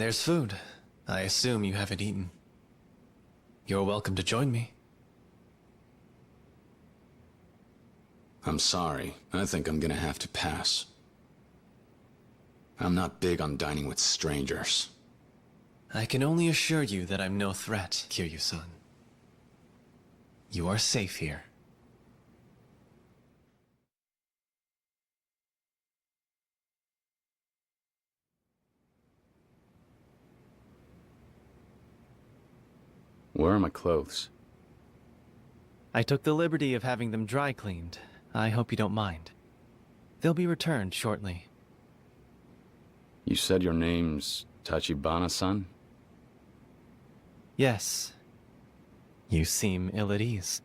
There's food. I assume you haven't eaten. You're welcome to join me. I'm sorry. I think I'm gonna have to pass. I'm not big on dining with strangers. I can only assure you that I'm no threat, Kiryu-san. You are safe here. Where are my clothes? I took the liberty of having them dry cleaned. I hope you don't mind. They'll be returned shortly. You said your name's Tachibana-san? Yes. You seem ill at ease.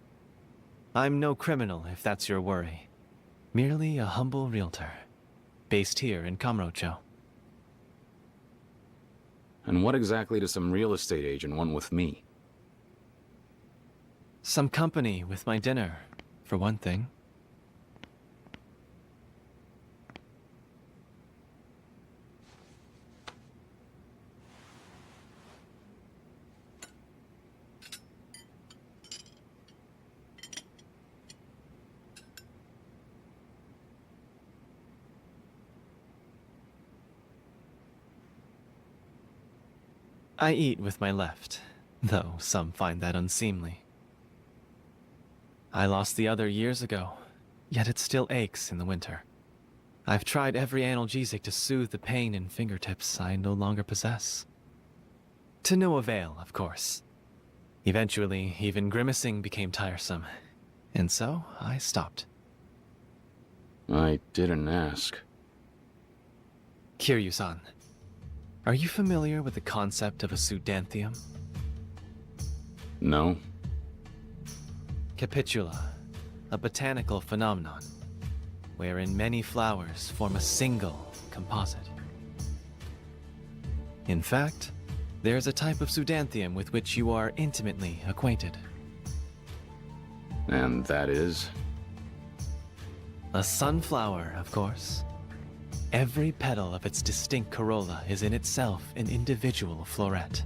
I'm no criminal, if that's your worry. Merely a humble realtor, based here in Kamurocho. And what exactly does some real estate agent want with me? Some company with my dinner, for one thing. I eat with my left, though some find that unseemly. I lost the other years ago, yet it still aches in the winter. I've tried every analgesic to soothe the pain in fingertips I no longer possess. To no avail, of course. Eventually, even grimacing became tiresome, and so I stopped. I didn't ask. Kiryu-san, are you familiar with the concept of a pseudanthium? No? Capitula, a botanical phenomenon, wherein many flowers form a single composite. In fact, there's a type of pseudanthium with which you are intimately acquainted. And that is? A sunflower, of course. Every petal of its distinct corolla is in itself an individual floret.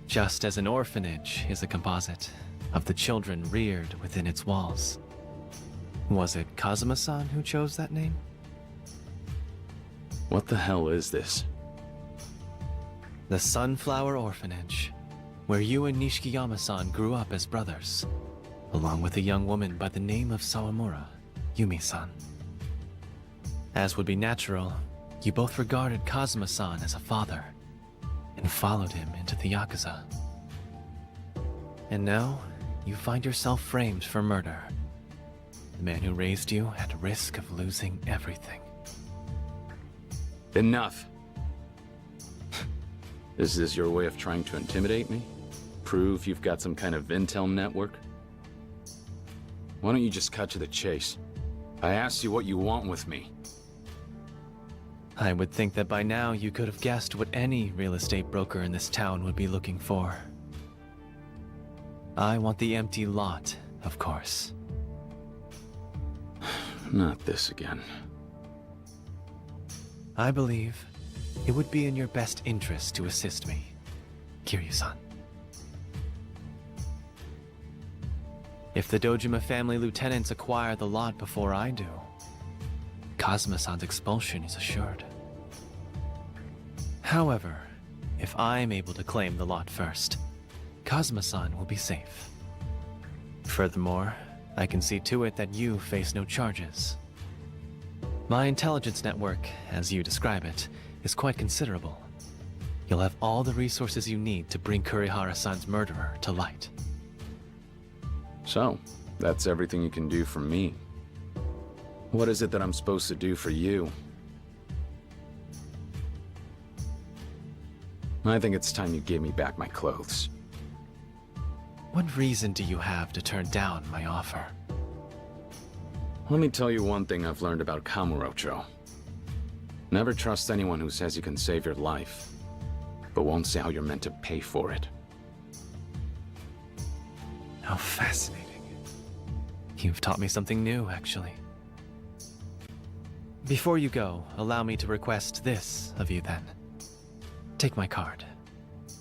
Just as an orphanage is a composite of the children reared within its walls. Was it Kazuma-san who chose that name? What the hell is this? The Sunflower Orphanage, where you and Nishikiyama-san grew up as brothers, along with a young woman by the name of Sawamura, Yumi-san. As would be natural, you both regarded Kazuma-san as a father, and followed him into the Yakuza. And now, you find yourself framed for murder. The man who raised you at risk of losing everything. Enough! Is this your way of trying to intimidate me? Prove you've got some kind of intel network? Why don't you just cut to the chase? I asked you what you want with me. I would think that by now you could have guessed what any real estate broker in this town would be looking for. I want the empty lot, of course. Not this again. I believe it would be in your best interest to assist me, Kiryu-san. If the Dojima family lieutenants acquire the lot before I do, Kazuma-san's expulsion is assured. However, if I'm able to claim the lot first, Kazuma-san will be safe. Furthermore, I can see to it that you face no charges. My intelligence network, as you describe it, is quite considerable. You'll have all the resources you need to bring Kurihara-san's murderer to light. So, that's everything you can do for me. What is it that I'm supposed to do for you? I think it's time you gave me back my clothes. What reason do you have to turn down my offer? Let me tell you one thing I've learned about Kamurocho. Never trust anyone who says you can save your life, but won't say how you're meant to pay for it. How fascinating. You've taught me something new, actually. Before you go, allow me to request this of you then. Take my card,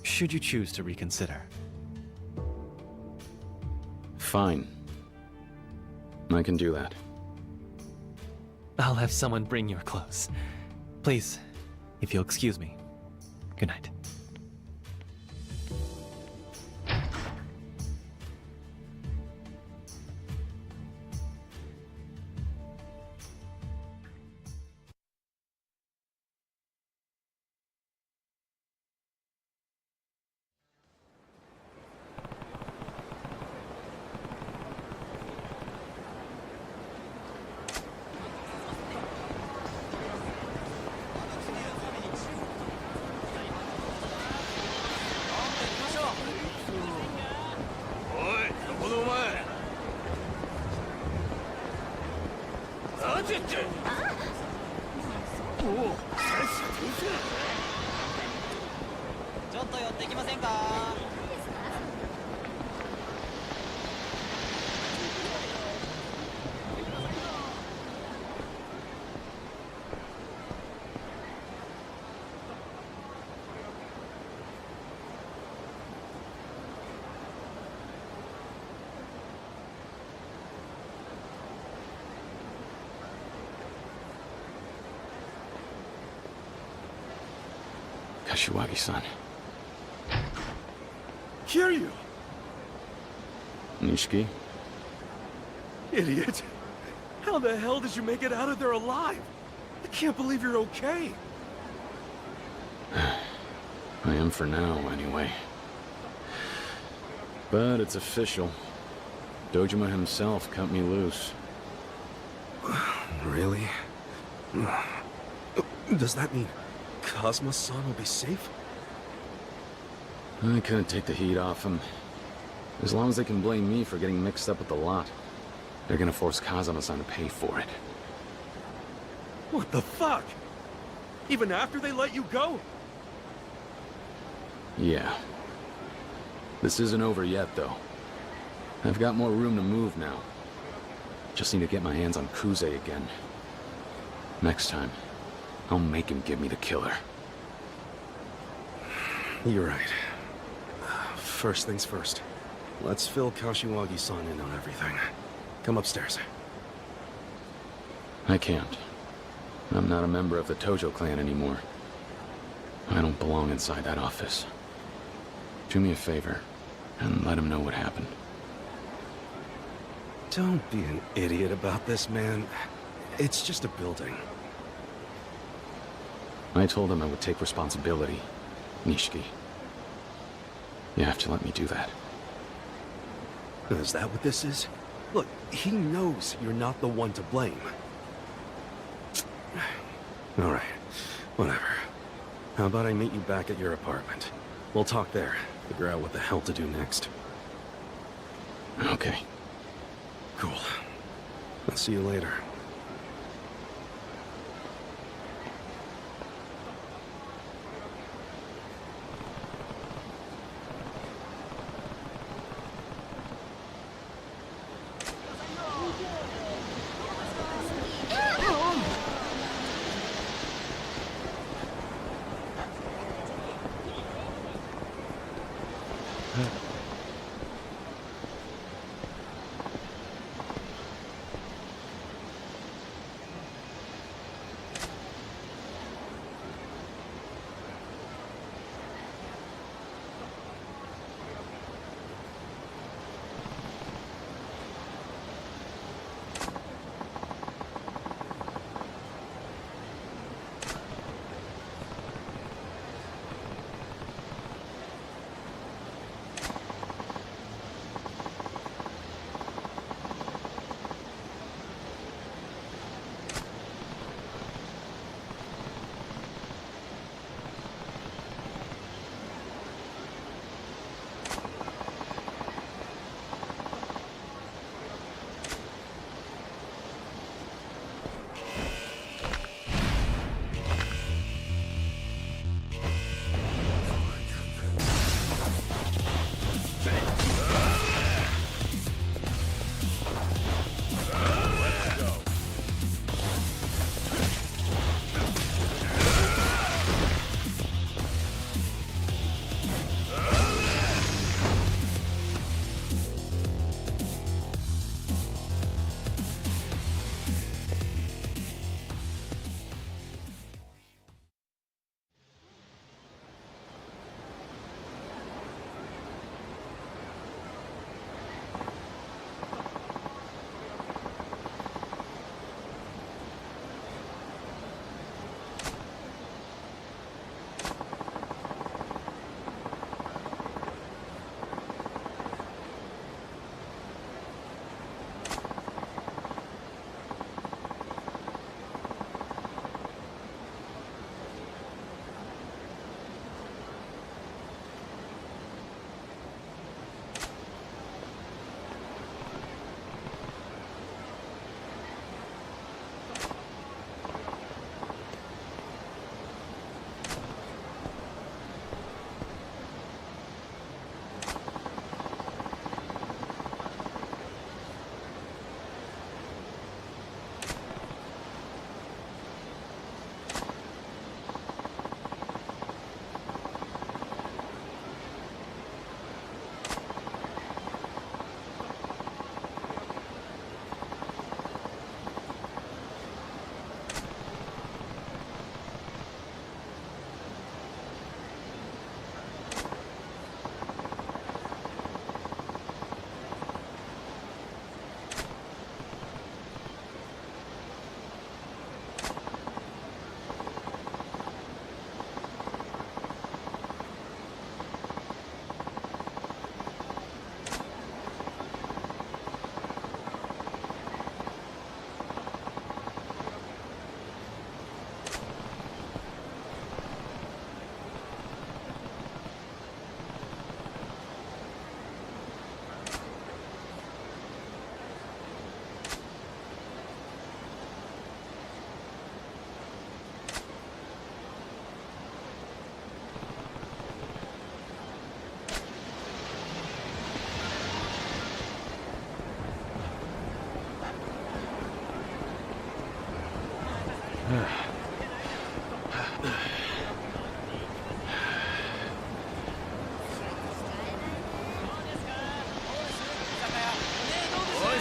should you choose to reconsider. Fine. I can do that. I'll have someone bring your clothes. Please, if you'll excuse me. Good night. Kashiwagi-san. Kiryu! Nishiki? Idiot! How the hell did you make it out of there alive? I can't believe you're okay. I am for now, anyway. But it's official. Dojima himself cut me loose. Really? Does that mean Cosmo-san will be safe? I couldn't take the heat off him. As long as they can blame me for getting mixed up with the lot, they're gonna force Kazama-san to pay for it. What the fuck? Even after they let you go? Yeah. This isn't over yet, though. I've got more room to move now. Just need to get my hands on Kuze again. Next time, I'll make him give me the killer. You're right. First things first. Let's fill Kashiwagi-san in on everything. Come upstairs. I can't. I'm not a member of the Tojo clan anymore. I don't belong inside that office. Do me a favor, and let him know what happened. Don't be an idiot about this, man. It's just a building. I told him I would take responsibility, Nishiki. You have to let me do that. Is that what this is? Look, he knows you're not the one to blame. All right, whatever. How about I meet you back at your apartment? We'll talk there, figure out what the hell to do next. Okay. Cool. I'll see you later.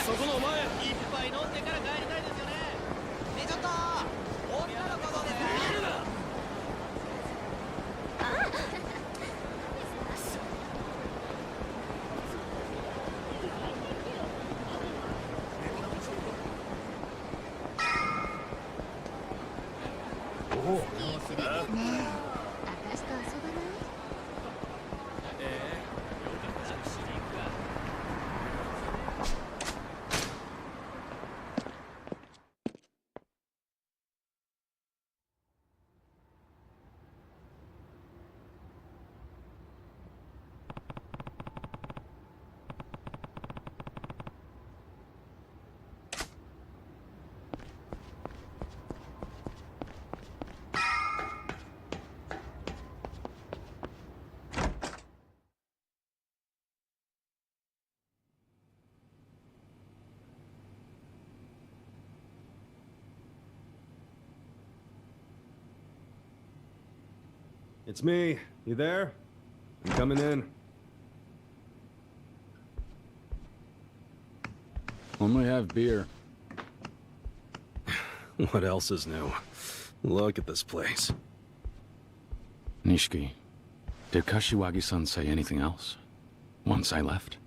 そこのお前。一杯飲んでから帰りたいですよね。ねえちょっと女の子どうですか。私と遊ばない？It's me. You there? I'm coming in. Only have beer. What else is new? Look at this place. Nishiki, did Kashiwagi-san say anything else? Once I left?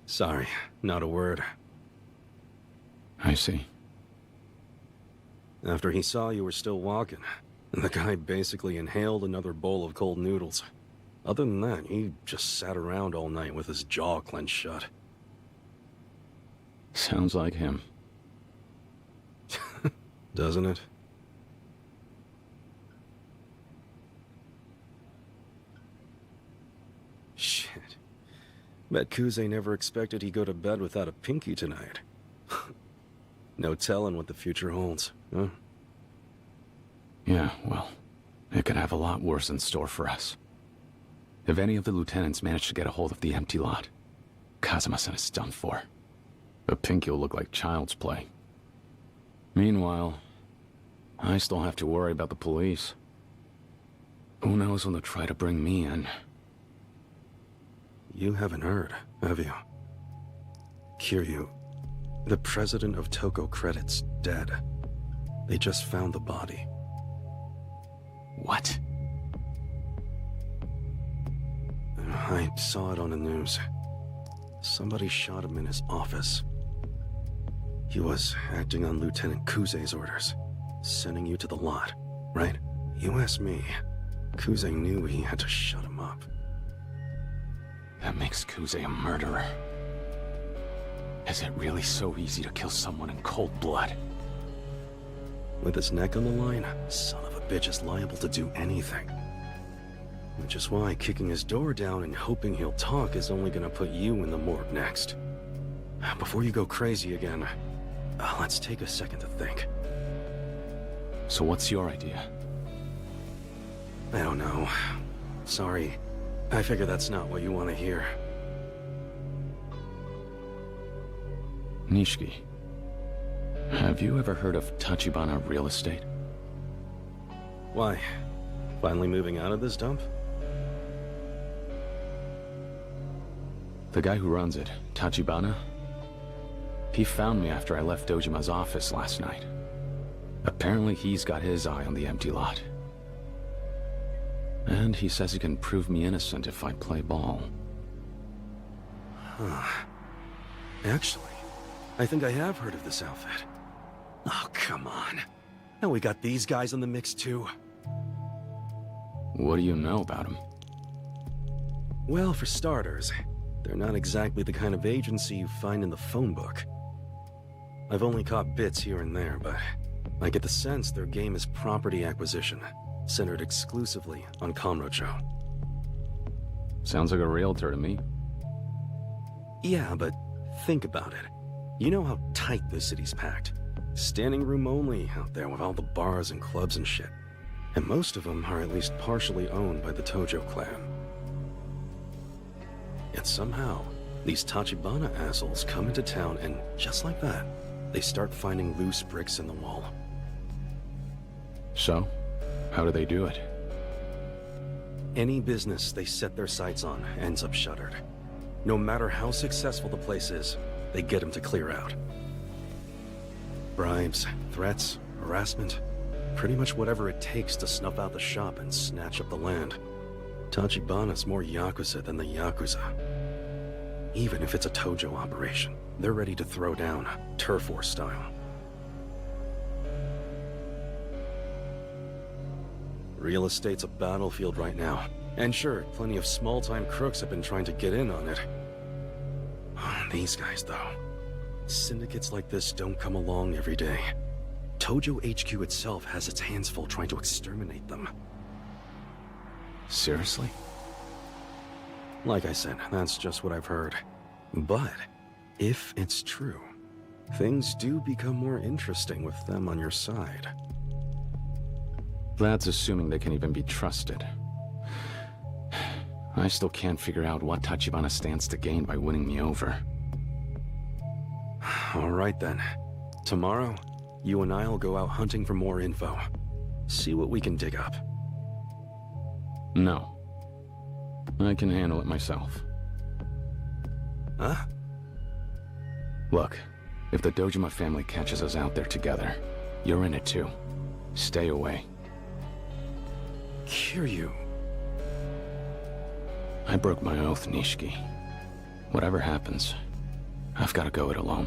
Sorry, not a word. I see. After he saw you were still walking, the guy basically inhaled another bowl of cold noodles. Other than that, he just sat around all night with his jaw clenched shut. Sounds like him. Doesn't it? Shit. Bet Kuze never expected he'd go to bed without a pinky tonight. No telling what the future holds, huh? Yeah, well, it could have a lot worse in store for us. If any of the lieutenants manage to get a hold of the empty lot, Kazuma-san is done for. A pinky will look like child's play. Meanwhile, I still have to worry about the police. Who knows when they'll try to bring me in? You haven't heard, have you? Kiryu, the president of Toko Credit's dead. They just found the body. What? I saw it on the news. Somebody shot him in his office. He was acting on Lieutenant Kuze's orders, sending you to the lot, right? You asked me. Kuze knew he had to shut him up. That makes Kuze a murderer. Is it really so easy to kill someone in cold blood? With his neck on the line, son of a bitch is liable to do anything. Which is why kicking his door down and hoping he'll talk is only gonna put you in the morgue next. Before you go crazy again, let's take a second to think. So what's your idea? I don't know. Sorry. I figure that's not what you want to hear. Nishiki, have you ever heard of Tachibana Real Estate? Why? Finally moving out of this dump? The guy who runs it, Tachibana, he found me after I left Dojima's office last night. Apparently he's got his eye on the empty lot. And he says he can prove me innocent if I play ball. Huh. Actually, I think I have heard of this outfit. Oh, come on. Now we got these guys in the mix too. What do you know about him? Well, for starters, they're not exactly the kind of agency you find in the phone book. I've only caught bits here and there, but I get the sense their game is property acquisition, centered exclusively on Kamurocho. Sounds like a realtor to me. Yeah, but think about it. You know how tight this city's packed. Standing room only out there with all the bars and clubs and shit. And most of them are at least partially owned by the Tojo clan. Yet somehow, these Tachibana assholes come into town and, just like that, they start finding loose bricks in the wall. So, how do they do it? Any business they set their sights on ends up shuttered. No matter how successful the place is, they get him to clear out. Bribes, threats, harassment, pretty much whatever it takes to snuff out the shop and snatch up the land. Tachibana's more Yakuza than the Yakuza. Even if it's a Tojo operation, they're ready to throw down, turf war style. Real estate's a battlefield right now. And sure, plenty of small-time crooks have been trying to get in on it. These guys, though. Syndicates like this don't come along every day. Tojo HQ itself has its hands full trying to exterminate them. Seriously? Like I said, that's just what I've heard. But, if it's true, things do become more interesting with them on your side. That's assuming they can even be trusted. I still can't figure out what Tachibana stands to gain by winning me over. Alright then. Tomorrow, you and I'll go out hunting for more info. See what we can dig up. No. I can handle it myself. Huh? Look, if the Dojima family catches us out there together, you're in it too. Stay away. Kiryu. I broke my oath, Nishiki. Whatever happens, I've got to go it alone.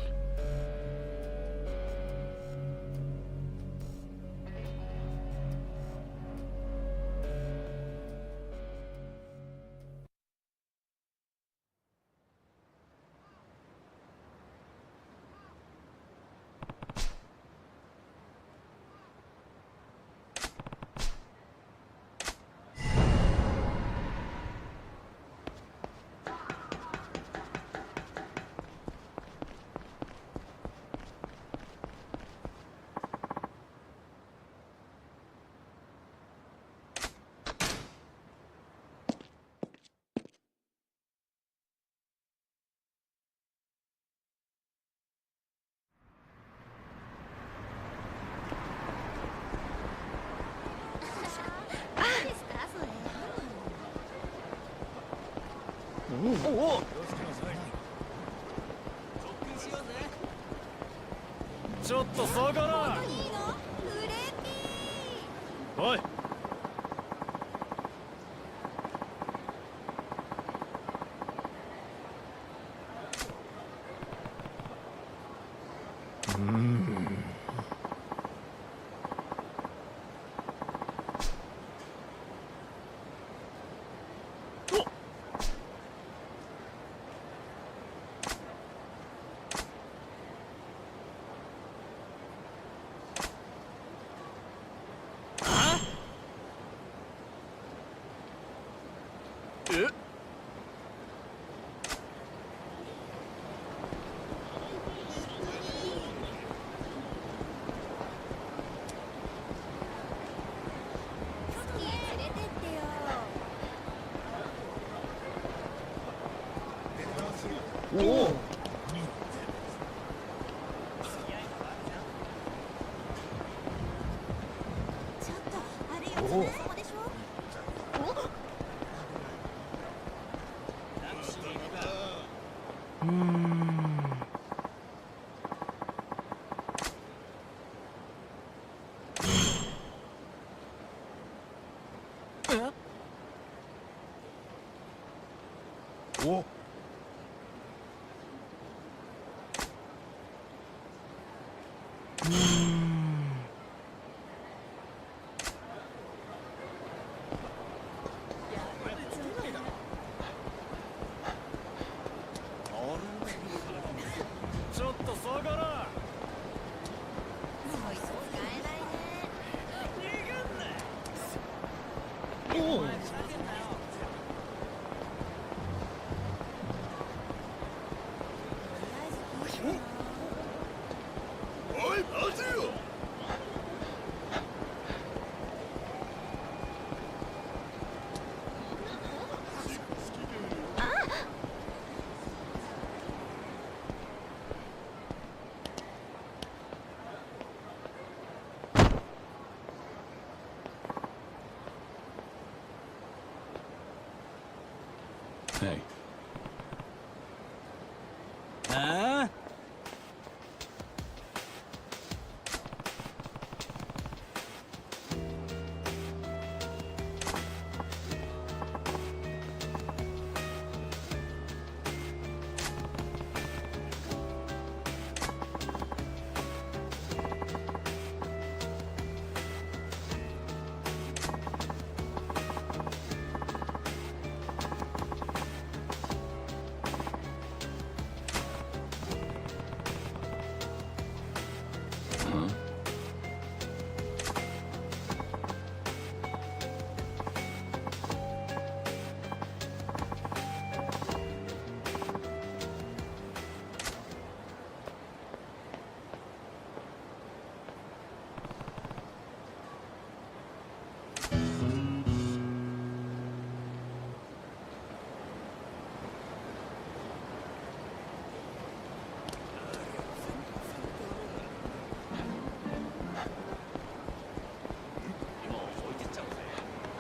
Hey.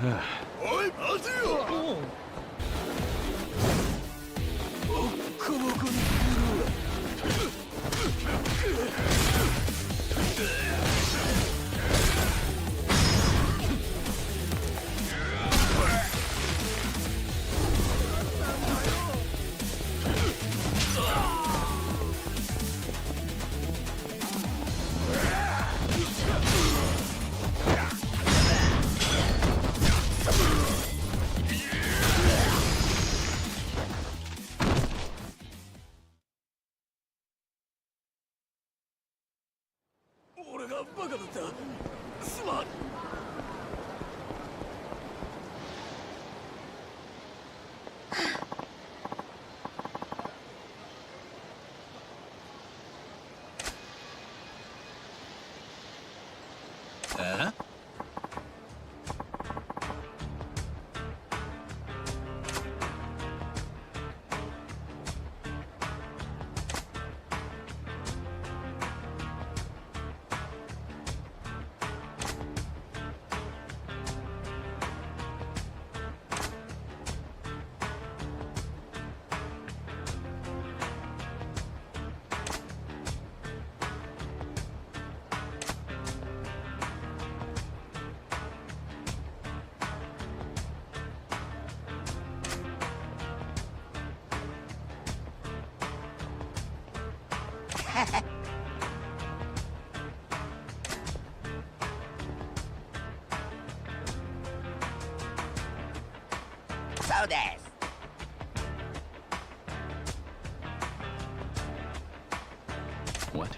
おい待てよ。ボッコボコにするわ。俺がバカだった。すまん。え？そうです。What?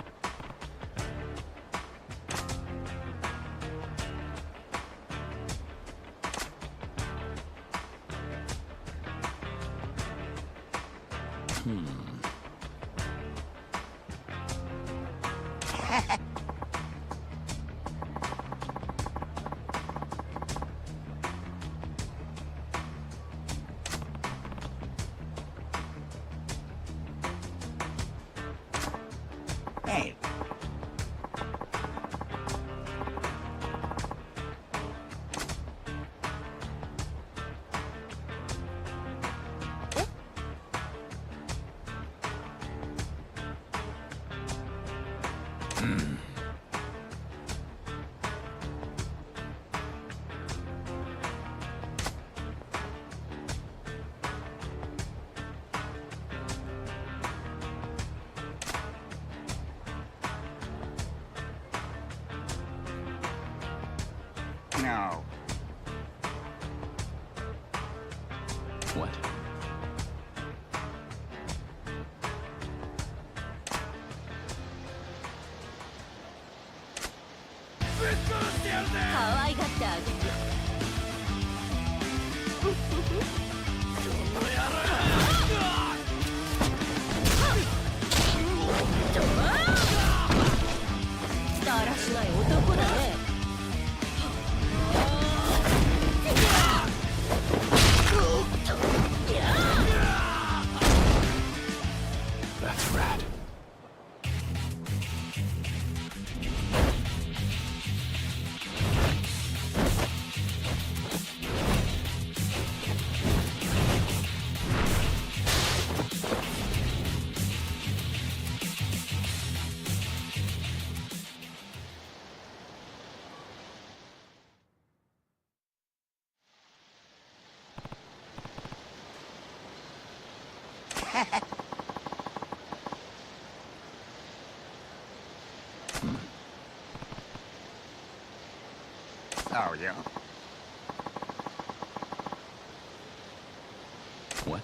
Hey. No. What? That's rad. Oh, yeah. What?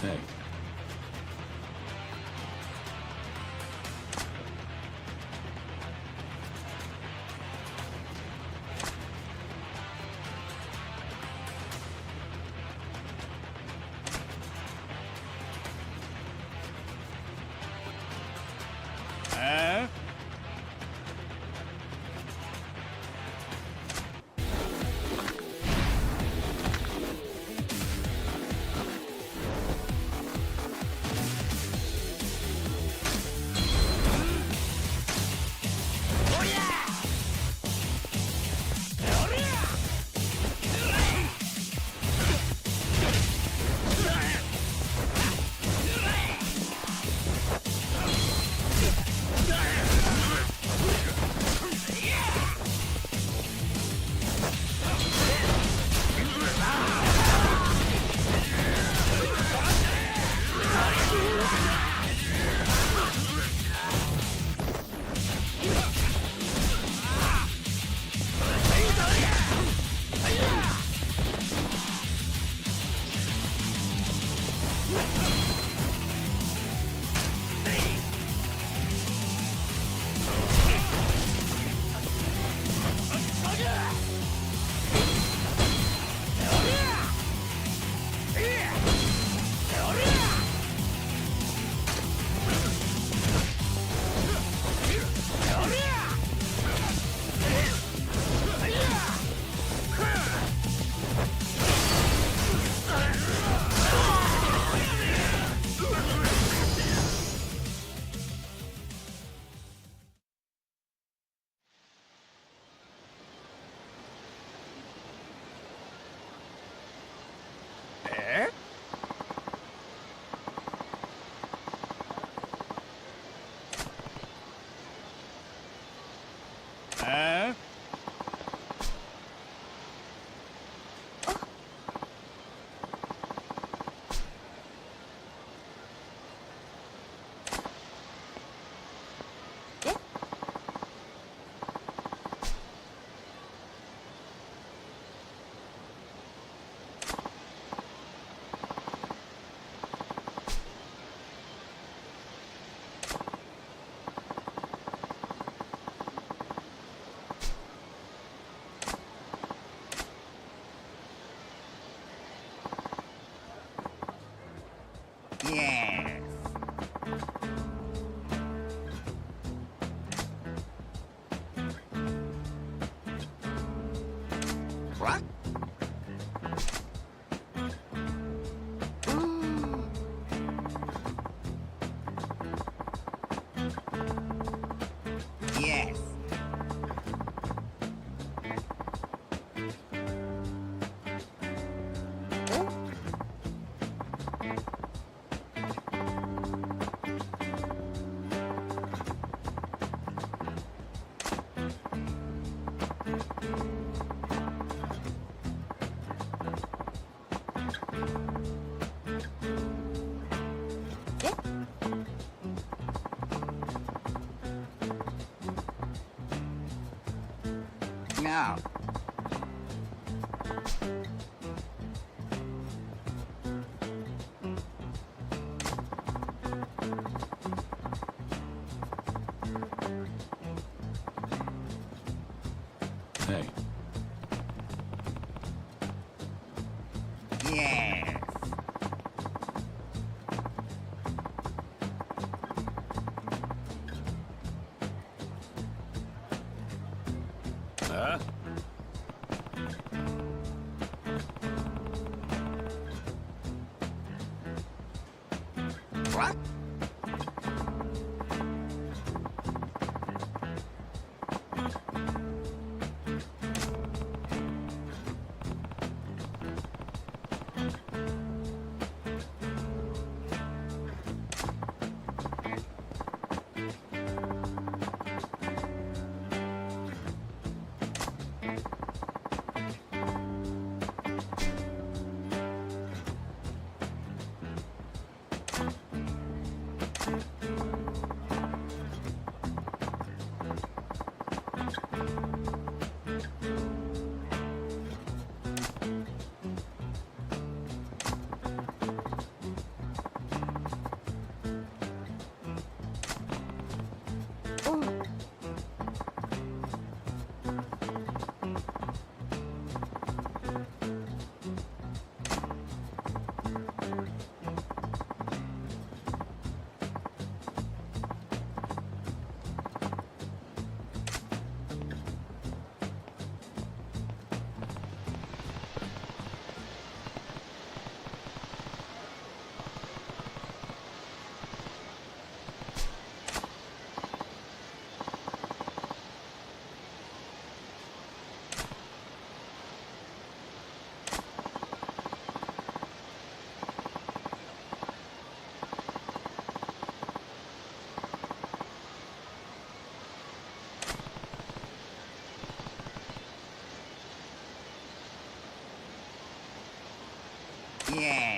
Hey. Now. Hey. Yes. Huh? What? Yes.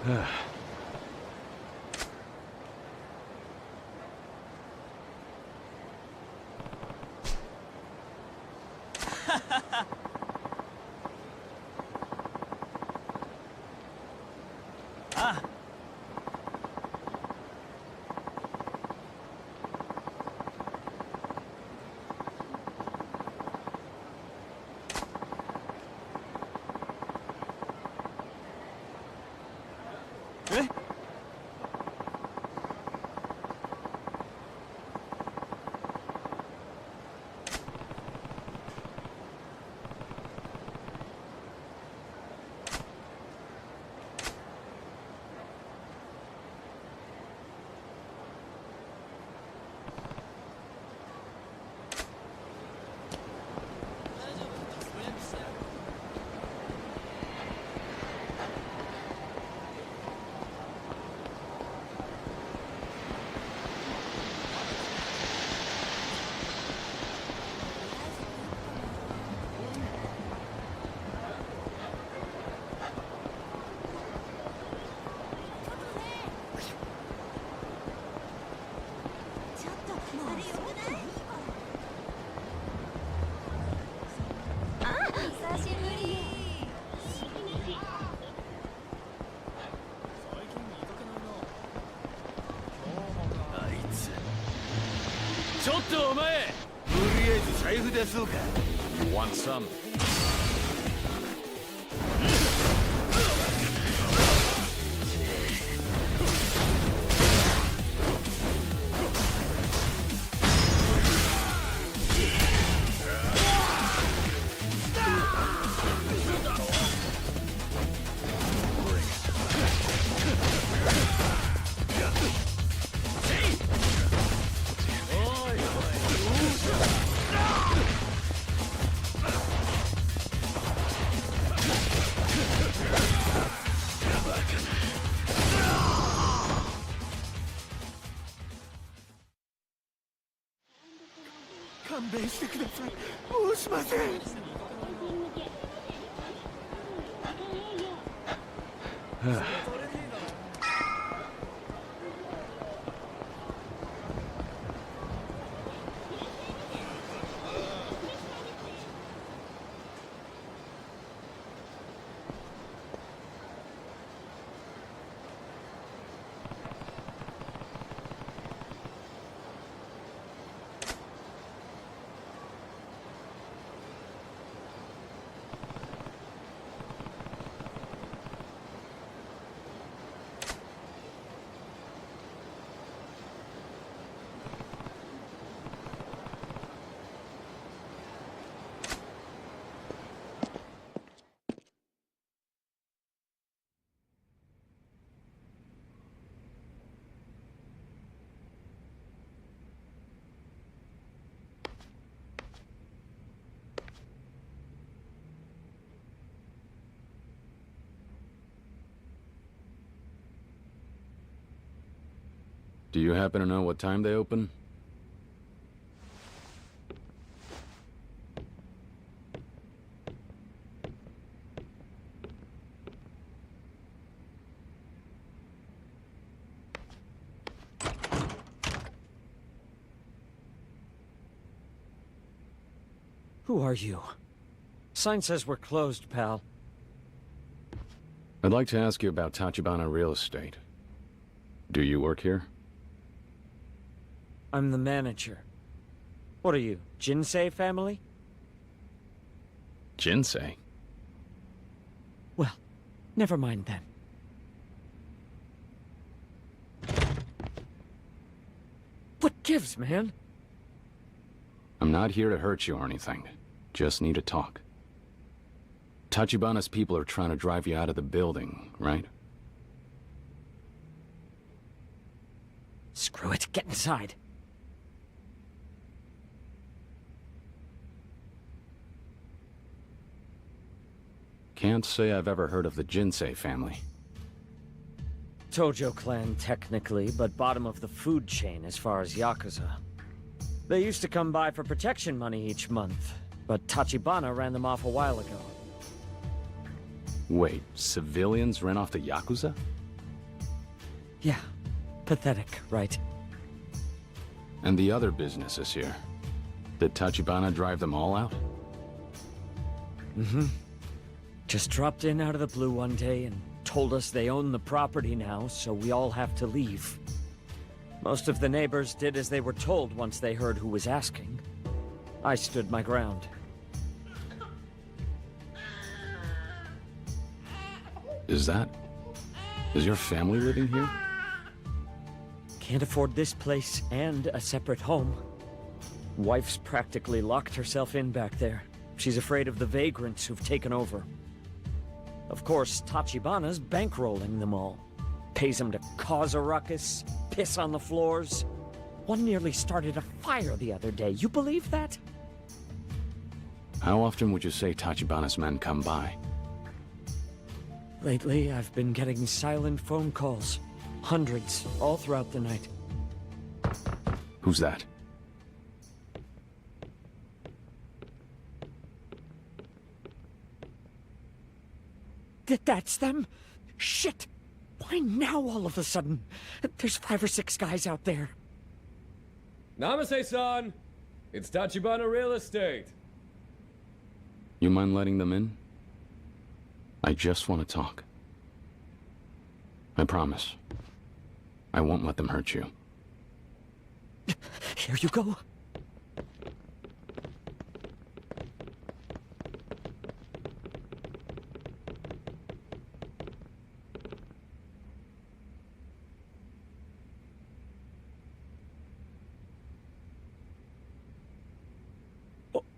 ちょっとあれよくない？あ、久しぶり。あいつちょっとお前とりあえず財布出そうか。 You want some? Do you happen to know what time they open? Who are you? Sign says we're closed, pal. I'd like to ask you about Tachibana Real Estate. Do you work here? I'm the manager. What are you, Jinsei family? Jinsei? Well, never mind then. What gives, man? I'm not here to hurt you or anything. Just need to talk. Tachibana's people are trying to drive you out of the building, right? Screw it, get inside. Can't say I've ever heard of the Jinsei family. Tojo clan, technically, but bottom of the food chain as far as Yakuza. They used to come by for protection money each month, but Tachibana ran them off a while ago. Wait, civilians ran off the Yakuza? Yeah, pathetic, right? And the other businesses here. Did Tachibana drive them all out? Mm-hmm. Just dropped in out of the blue one day and told us they own the property now, so we all have to leave. Most of the neighbors did as they were told once they heard who was asking. I stood my ground. Is your family living here? Can't afford this place and a separate home. Wife's practically locked herself in back there. She's afraid of the vagrants who've taken over. Of course, Tachibana's bankrolling them all. Pays them to cause a ruckus, piss on the floors. One nearly started a fire the other day. You believe that? How often would you say Tachibana's men come by? Lately, I've been getting silent phone calls. Hundreds, all throughout the night. Who's that? That's them? Shit! Why now all of a sudden? There's 5 or 6 guys out there. Namaste-san! It's Tachibana Real Estate. You mind letting them in? I just want to talk. I promise. I won't let them hurt you. Here you go.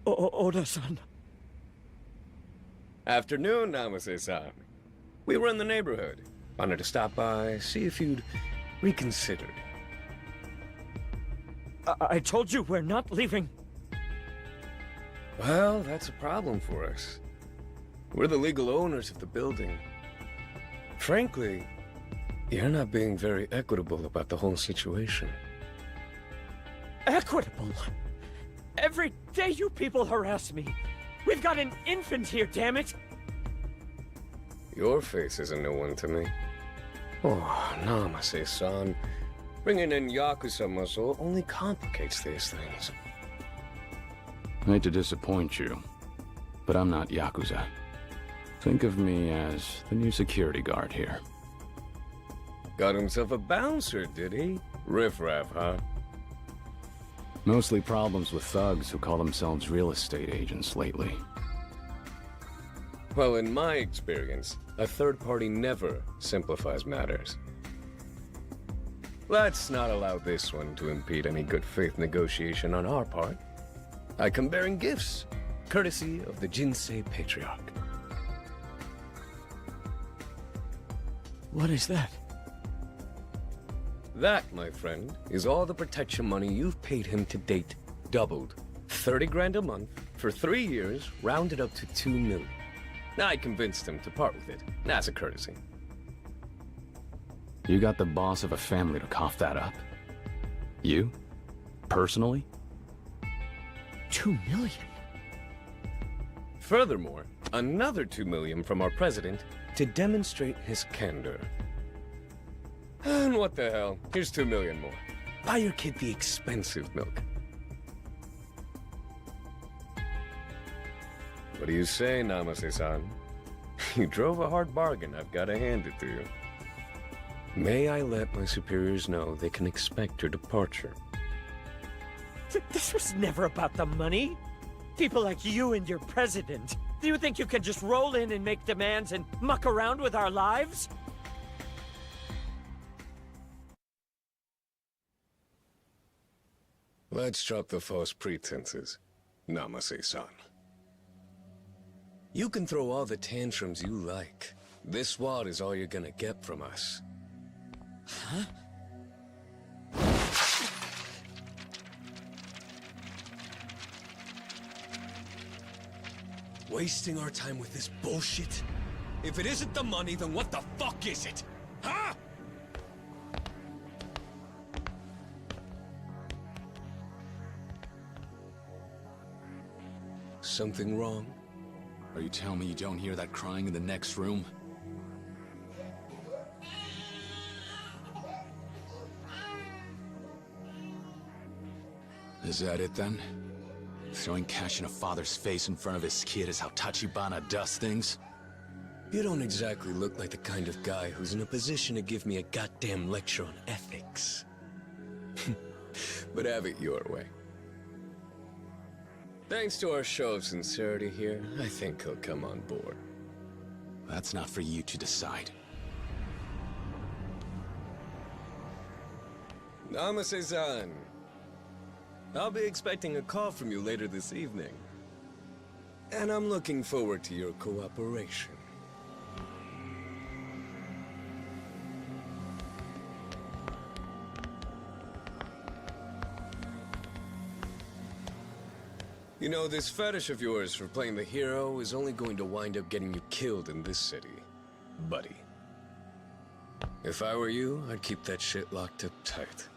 Oda-san. Afternoon, Namaste-san. We were in the neighborhood. Wanted to stop by, see if you'd reconsidered. I told you we're not leaving. Well, that's a problem for us. We're the legal owners of the building. Frankly, you're not being very equitable about the whole situation. Equitable? Every day you people harass me. We've got an infant here, damn it! Your face is a new one to me. Oh, Namaste-san. Bringing in Yakuza muscle only complicates these things. I hate to disappoint you, but I'm not Yakuza. Think of me as the new security guard here. Got himself a bouncer, did he? Riff-raff, huh? Mostly problems with thugs who call themselves real estate agents lately. Well, in my experience, a third party never simplifies matters. Let's not allow this one to impede any good faith negotiation on our part. I come bearing gifts, courtesy of the Jinsei Patriarch. What is that? That, my friend, is all the protection money you've paid him to date, doubled. 30 grand a month, for 3 years, rounded up to 2 million. I convinced him to part with it, as a courtesy. You got the boss of a family to cough that up? You? Personally? 2 million? Furthermore, another 2 million from our president to demonstrate his candor. And what the hell, here's 2 million more. Buy your kid the expensive milk. What do you say, Namaste-san? You drove a hard bargain, I've got to hand it to you. May I let my superiors know they can expect your departure? This was never about the money. People like you and your president. Do you think you can just roll in and make demands and muck around with our lives? Let's drop the false pretenses, Namaste-san. You can throw all the tantrums you like. This wad is all you're gonna get from us. Huh? Wasting our time with this bullshit? If it isn't the money, then what the fuck is it? Huh? Something wrong? Are you telling me you don't hear that crying in the next room? Is that it then? Throwing cash in a father's face in front of his kid is how Tachibana does things? You don't exactly look like the kind of guy who's in a position to give me a goddamn lecture on ethics. But have it your way. Thanks to our show of sincerity here, I think he'll come on board. That's not for you to decide. Namase-san. I'll be expecting a call from you later this evening. And I'm looking forward to your cooperation. You know, this fetish of yours for playing the hero is only going to wind up getting you killed in this city, buddy. If I were you, I'd keep that shit locked up tight.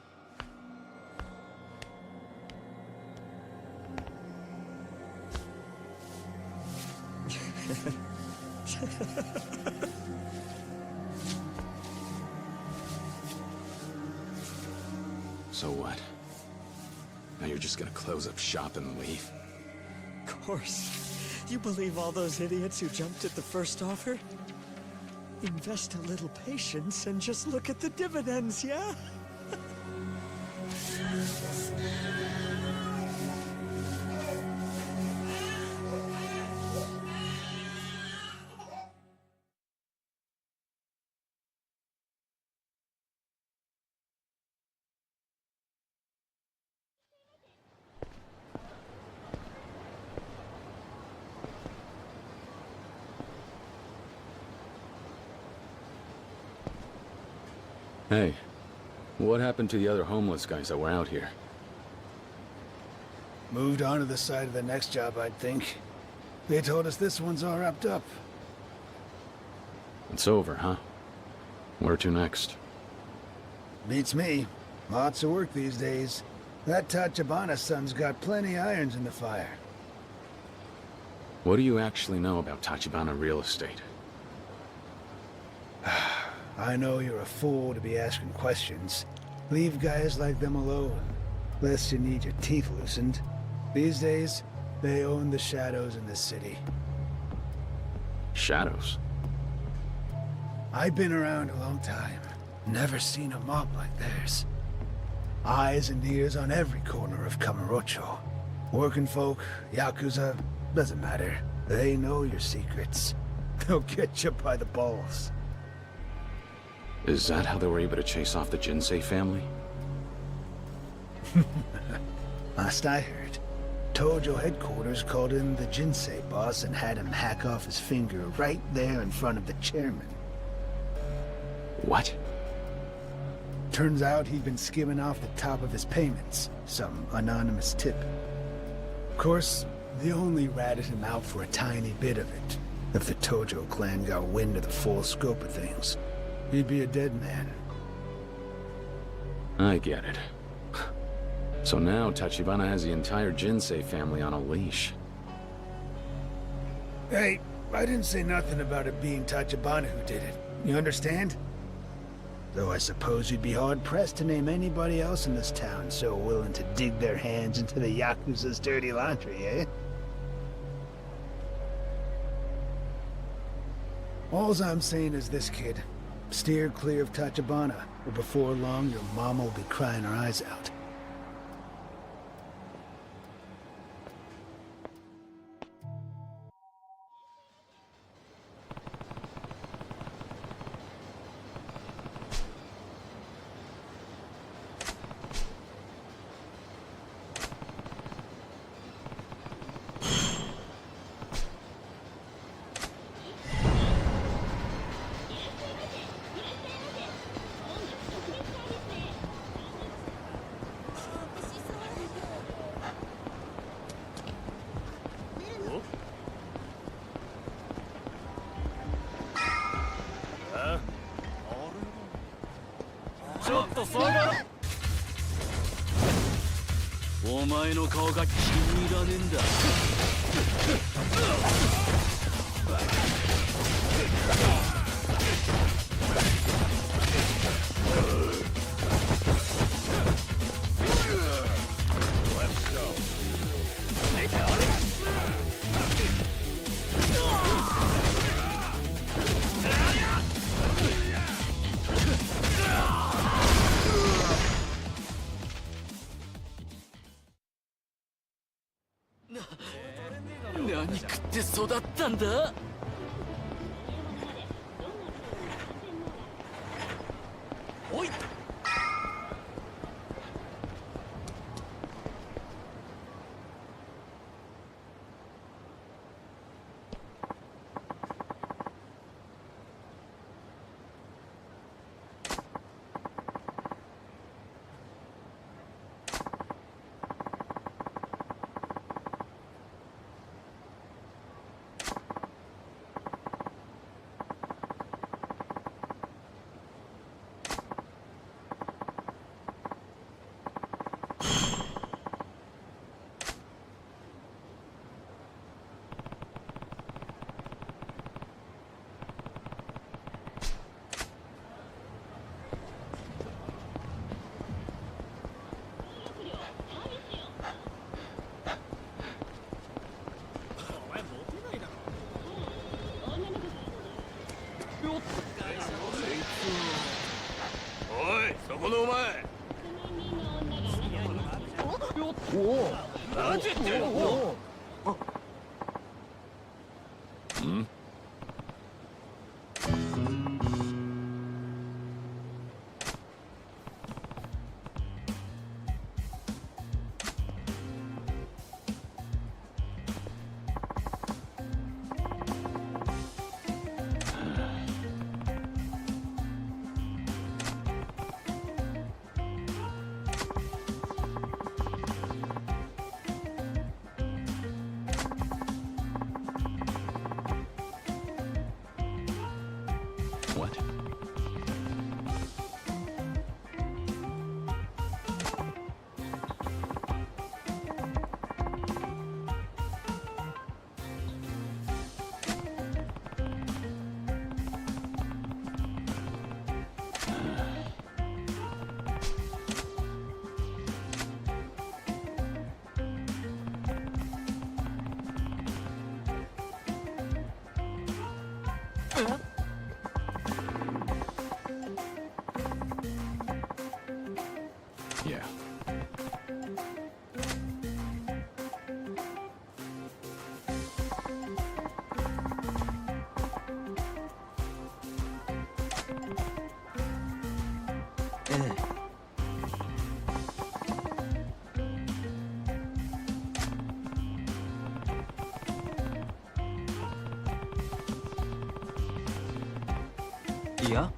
So what? Now you're just gonna close up shop and leave? Of course. You believe all those idiots who jumped at the first offer? Invest a little patience and just look at the dividends, yeah? Hey, what happened to the other homeless guys that were out here? Moved on to the side of the next job, I'd think. They told us this one's all wrapped up. It's over, huh? Where to next? Beats me. Lots of work these days. That Tachibana son's got plenty irons in the fire. What do you actually know about Tachibana real estate? I know you're a fool to be asking questions. Leave guys like them alone, lest you need your teeth loosened. These days, they own the shadows in this city. Shadows? I've been around a long time. Never seen a mob like theirs. Eyes and ears on every corner of Kamurocho. Working folk, Yakuza, doesn't matter. They know your secrets. They'll get you by the balls. Is that how they were able to chase off the Jinsei family? Last I heard, Tojo headquarters called in the Jinsei boss and had him hack off his finger right there in front of the chairman. What? Turns out he'd been skimming off the top of his payments, some anonymous tip. Of course, they only ratted him out for a tiny bit of it. If the Tojo clan got wind of the full scope of things, he'd be a dead man. I get it. So now Tachibana has the entire Jinsei family on a leash. Hey, I didn't say nothing about it being Tachibana who did it. You understand? Though I suppose you'd be hard-pressed to name anybody else in this town so willing to dig their hands into the Yakuza's dirty laundry, eh? All I'm saying is this, kid. Steer clear of Tachibana, or before long your mama will be crying her eyes out. Huh? お前の顔が気に入らねえんだ。何食って育ったんだ。おい。おい、そこのお前。何言ってるの。What? Yeah. Yeah?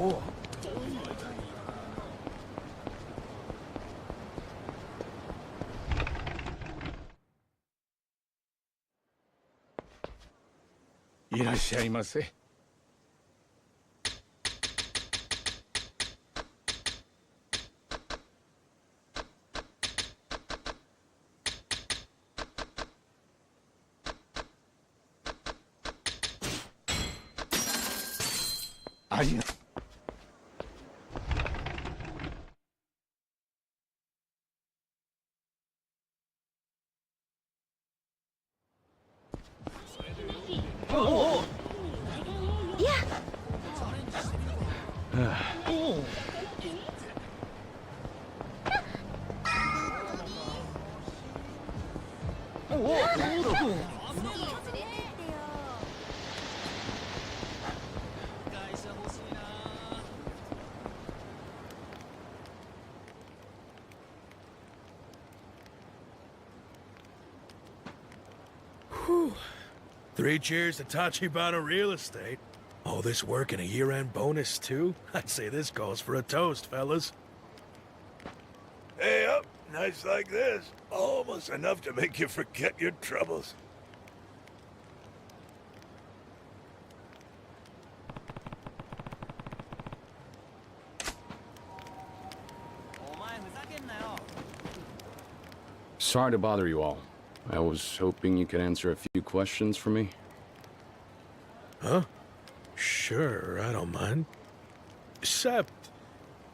Oh. いらっしゃいませ。ありがとう。3 cheers to Tachibana Real Estate. All this work and a year-end bonus, too? I'd say this calls for a toast, fellas. Hey up, nights like this, almost enough to make you forget your troubles. Sorry to bother you all. I was hoping you could answer a few questions for me. Huh? Sure, I don't mind. Except...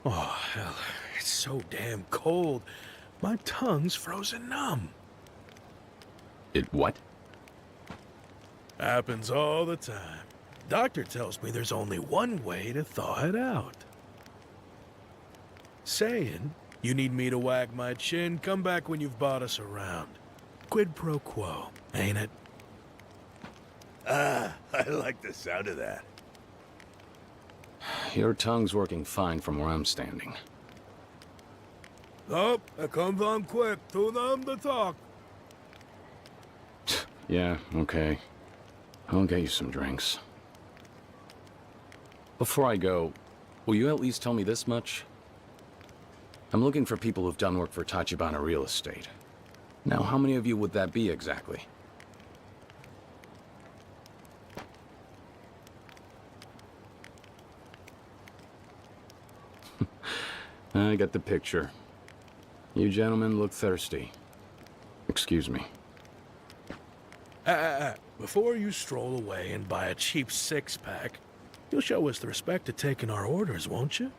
Oh, hell, it's so damn cold. My tongue's frozen numb. It what? Happens all the time. Doctor tells me there's only one way to thaw it out. Saying, you need me to wag my chin, come back when you've bought us around. Quid pro quo, ain't it? Ah, I like the sound of that. Your tongue's working fine from where I'm standing. Oh, it comes on quick, too numb to talk. Yeah, okay. I'll get you some drinks. Before I go, will you at least tell me this much? I'm looking for people who've done work for Tachibana Real Estate. Now, how many of you would that be exactly? I get the picture. You gentlemen look thirsty. Excuse me. Before you stroll away and buy a cheap six-pack, you'll show us the respect of taking our orders, won't you?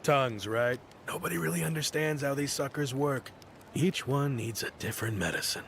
Tongues, right? Nobody really understands how these suckers work. Each one needs a different medicine.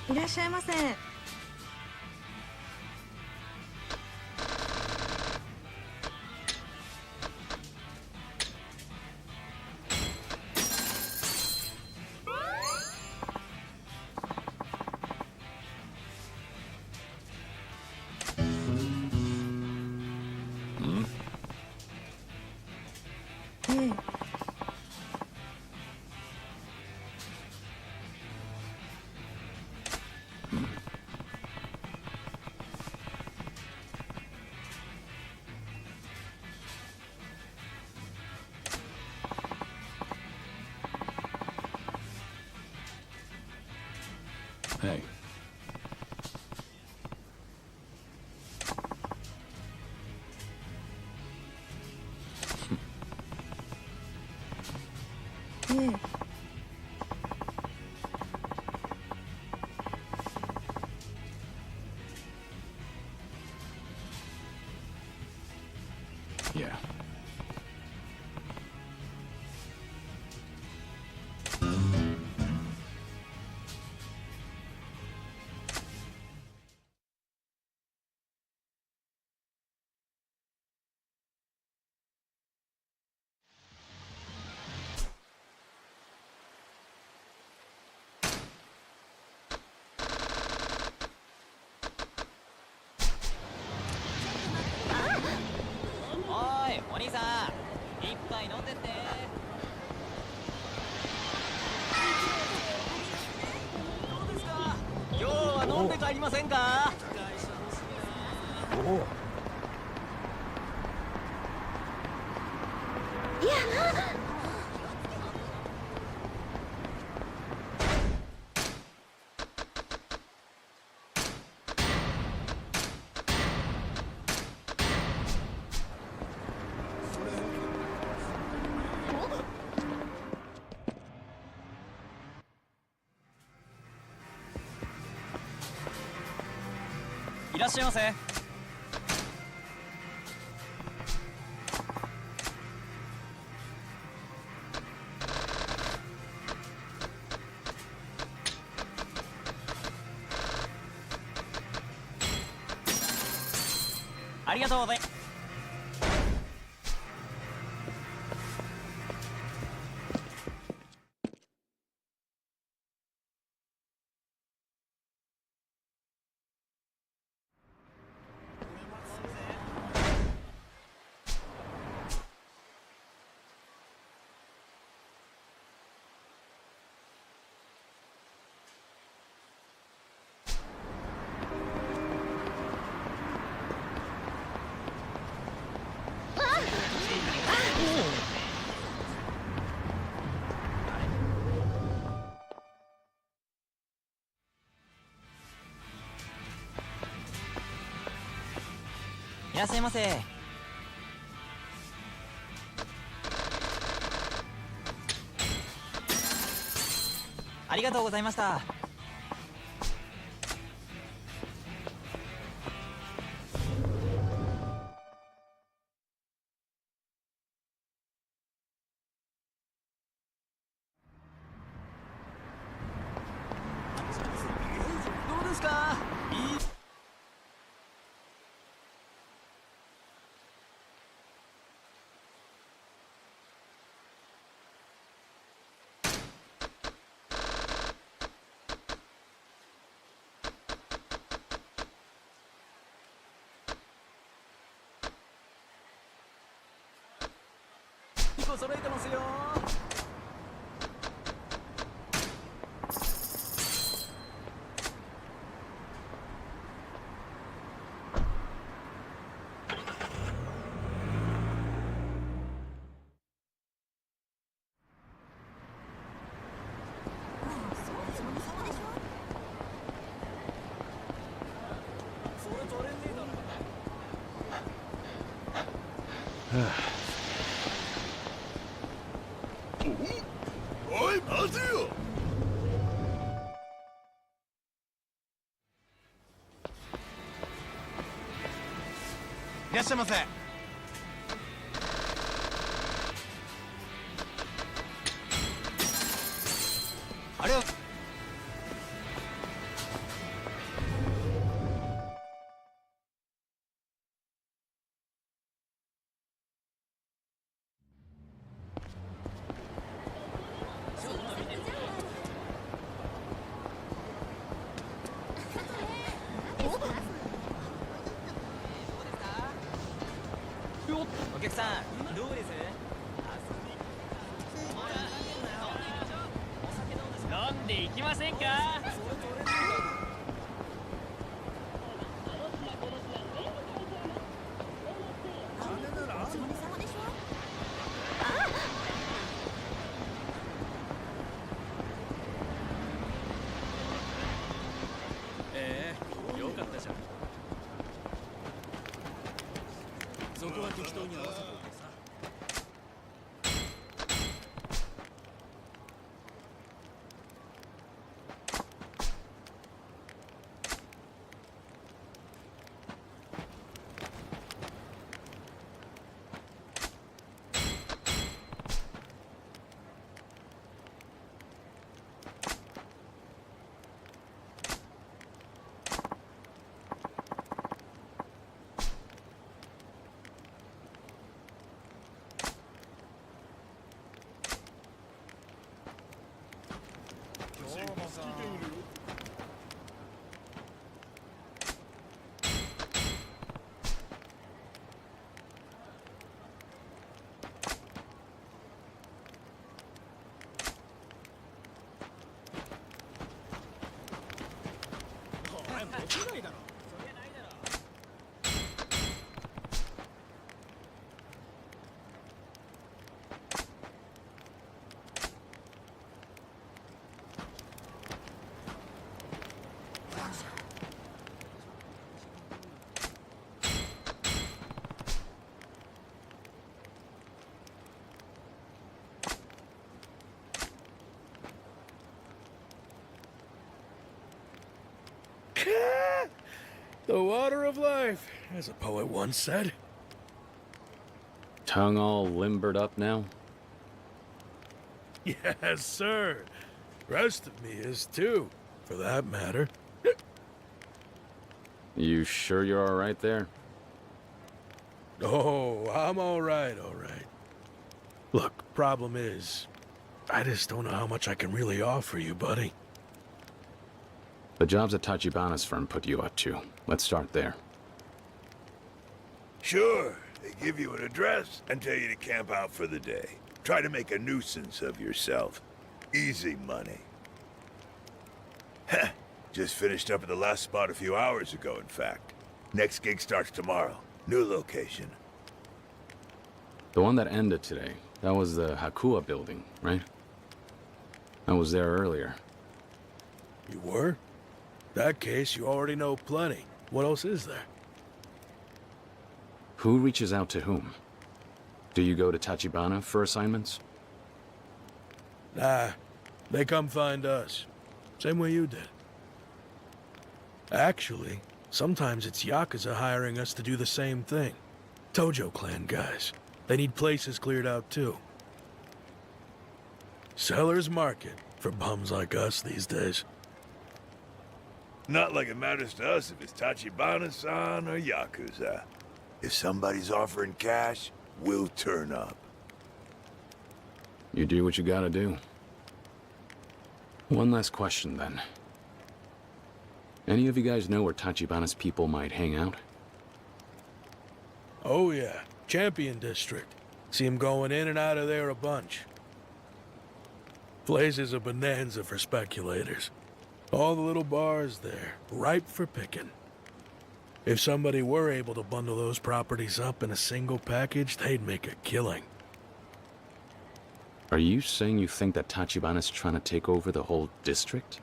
いらっしゃいませ。ええ。Hey. Yeah.いらっしゃいませ。ありがとうございます。いらっしゃいませ。ありがとうございました。どうですか？いい。揃えてますよ。おい、待てよ。いらっしゃいませ。あれはお客さん、どうです？飲んでいきませんか？ The water of life, as a poet once said. Tongue all limbered up now? Yes, sir. Rest of me is too, for that matter. You sure you're all right there? Oh, I'm all right, all right. Look, problem is, I just don't know how much I can really offer you, buddy. The jobs that Tachibana's firm put you up to. Let's start there. Sure. They give you an address and tell you to camp out for the day. Try to make a nuisance of yourself. Easy money. Heh. Just finished up at the last spot a few hours ago, in fact. Next gig starts tomorrow. New location. The one that ended today, that was the Hakua building, right? I was there earlier. You were? That case, you already know plenty. What else is there? Who reaches out to whom? Do you go to Tachibana for assignments? Nah, they come find us. Same way you did. Actually, sometimes it's Yakuza hiring us to do the same thing. Tojo clan guys. They need places cleared out too. Seller's market for bums like us these days. Not like it matters to us if it's Tachibana-san or Yakuza. If somebody's offering cash, we'll turn up. You do what you gotta do. One last question, then. Any of you guys know where Tachibana's people might hang out? Oh yeah, Champion District. See him going in and out of there a bunch. Place is a bonanza for speculators. All the little bars there, ripe for picking. If somebody were able to bundle those properties up in a single package, they'd make a killing. Are you saying you think that Tachibana's trying to take over the whole district?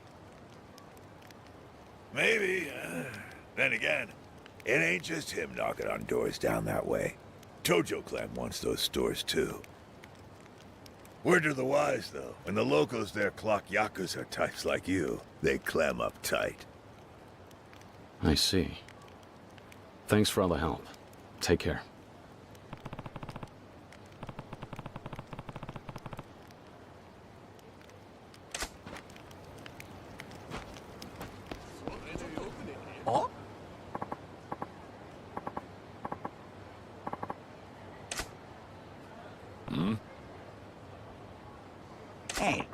Maybe. Then again, it ain't just him knocking on doors down that way. Tojo clan wants those stores too. Word to the wise, though. When the locals there clock Yakuza types like you, they clam up tight. I see. Thanks for all the help. Take care. Hey.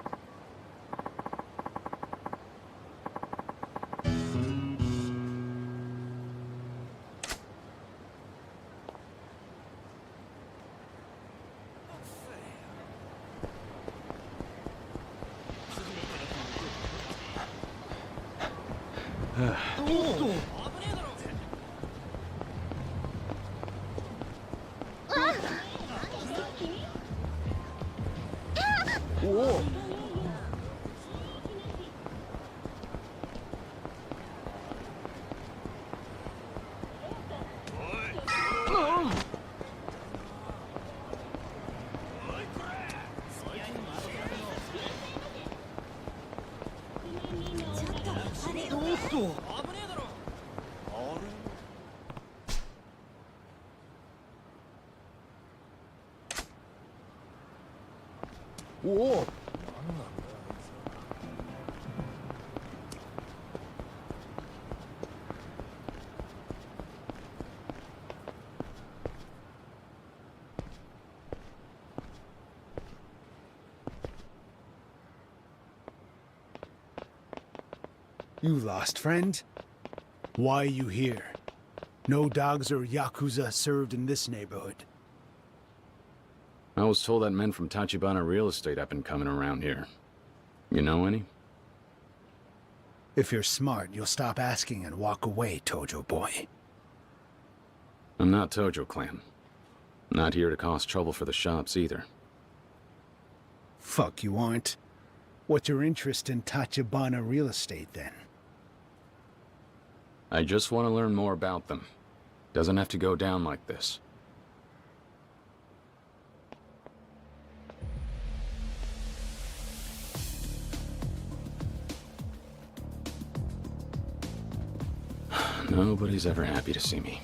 You lost friend? Why are you here? No dogs or Yakuza served in this neighborhood. I was told that men from Tachibana Real Estate have been coming around here. You know any? If you're smart, you'll stop asking and walk away, Tojo boy. I'm not Tojo Clan. Not here to cause trouble for the shops either. Fuck you aren't. What's your interest in Tachibana Real Estate then? I just want to learn more about them. Doesn't have to go down like this. Nobody's ever happy to see me.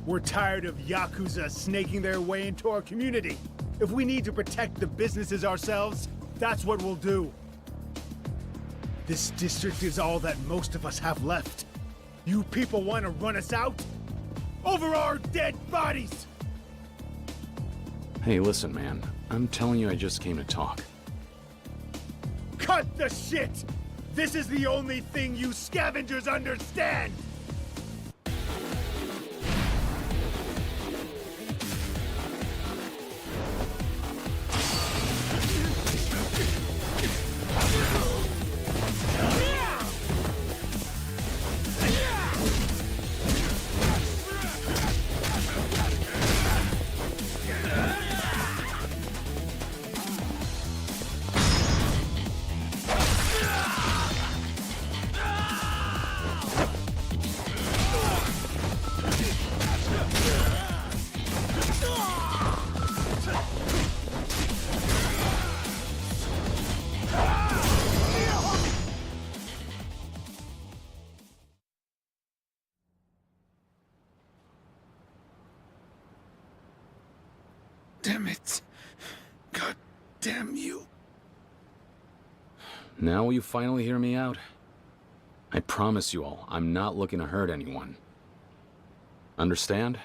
We're tired of Yakuza snaking their way into our community. If we need to protect the businesses ourselves, that's what we'll do. This district is all that most of us have left. You people want to run us out? Over our dead bodies! Hey, listen, man. I'm telling you I just came to talk. Cut the shit! This is the only thing you scavengers understand! Damn it. God damn you. Now will you finally hear me out? I promise you all, I'm not looking to hurt anyone. Understand?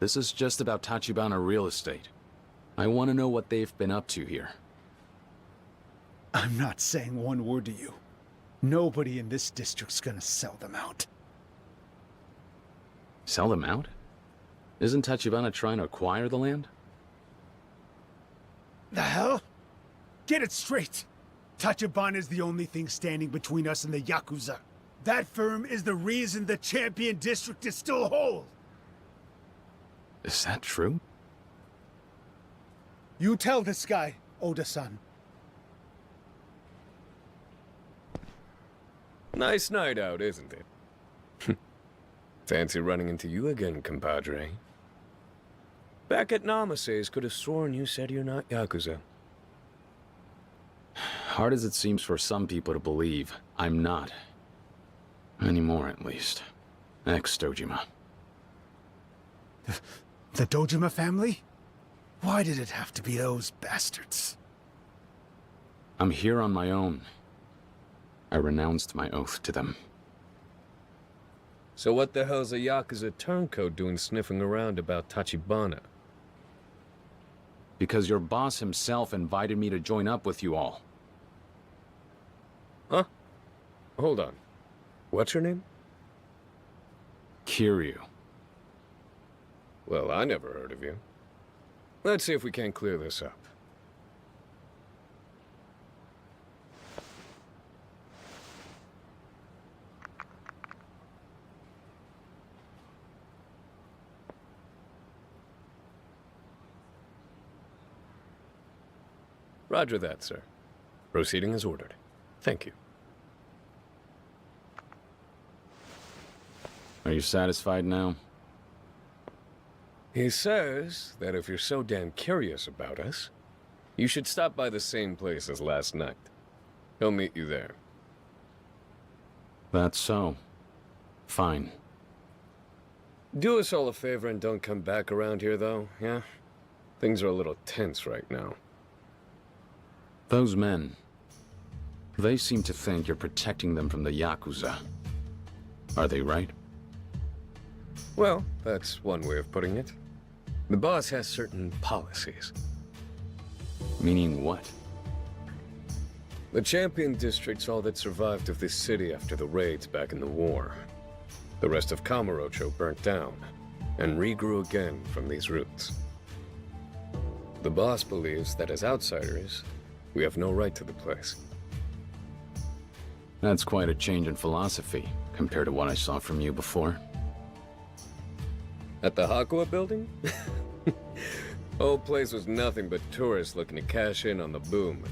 This is just about Tachibana Real Estate. I want to know what they've been up to here. I'm not saying one word to you. Nobody in this district's gonna sell them out. Sell them out? Isn't Tachibana trying to acquire the land? The hell? Get it straight! Tachibana is the only thing standing between us and the Yakuza. That firm is the reason the Champion District is still whole! Is that true? You tell this guy, Oda-san. Nice night out, isn't it? Fancy running into you again, compadre. Back at Namase's, could have sworn you said you're not Yakuza. Hard as it seems for some people to believe, I'm not. Anymore, at least. Ex-Dojima. The Dojima family? Why did it have to be those bastards? I'm here on my own. I renounced my oath to them. So what the hell's a Yakuza turncoat doing sniffing around about Tachibana? Because your boss himself invited me to join up with you all. Huh? Hold on. What's her name? Kiryu. Well, I never heard of you. Let's see if we can't clear this up. Roger that, sir. Proceeding as ordered. Thank you. Are you satisfied now? He says that if you're so damn curious about us, you should stop by the same place as last night. He'll meet you there. That's so. Fine. Do us all a favor and don't come back around here, though, yeah? Things are a little tense right now. Those men. They seem to think you're protecting them from the Yakuza. Are they right? Well, that's one way of putting it. The boss has certain policies. Meaning what? The Champion District's all that survived of this city after the raids back in the war. The rest of Kamurocho burnt down, and regrew again from these roots. The boss believes that as outsiders, we have no right to the place. That's quite a change in philosophy, compared to what I saw from you before. At the Hakua building? Whole place was nothing but tourists looking to cash in on the boom.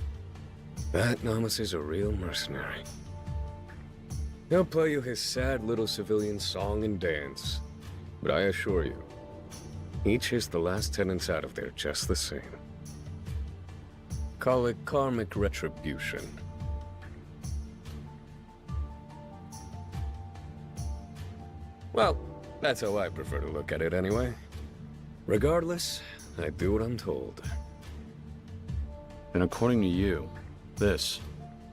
That Namas is a real mercenary. He'll play you his sad little civilian song and dance. But I assure you, he chased the last tenants out of there just the same. Call it karmic retribution. Well, that's how I prefer to look at it anyway. Regardless, I do what I'm told. And according to you, this,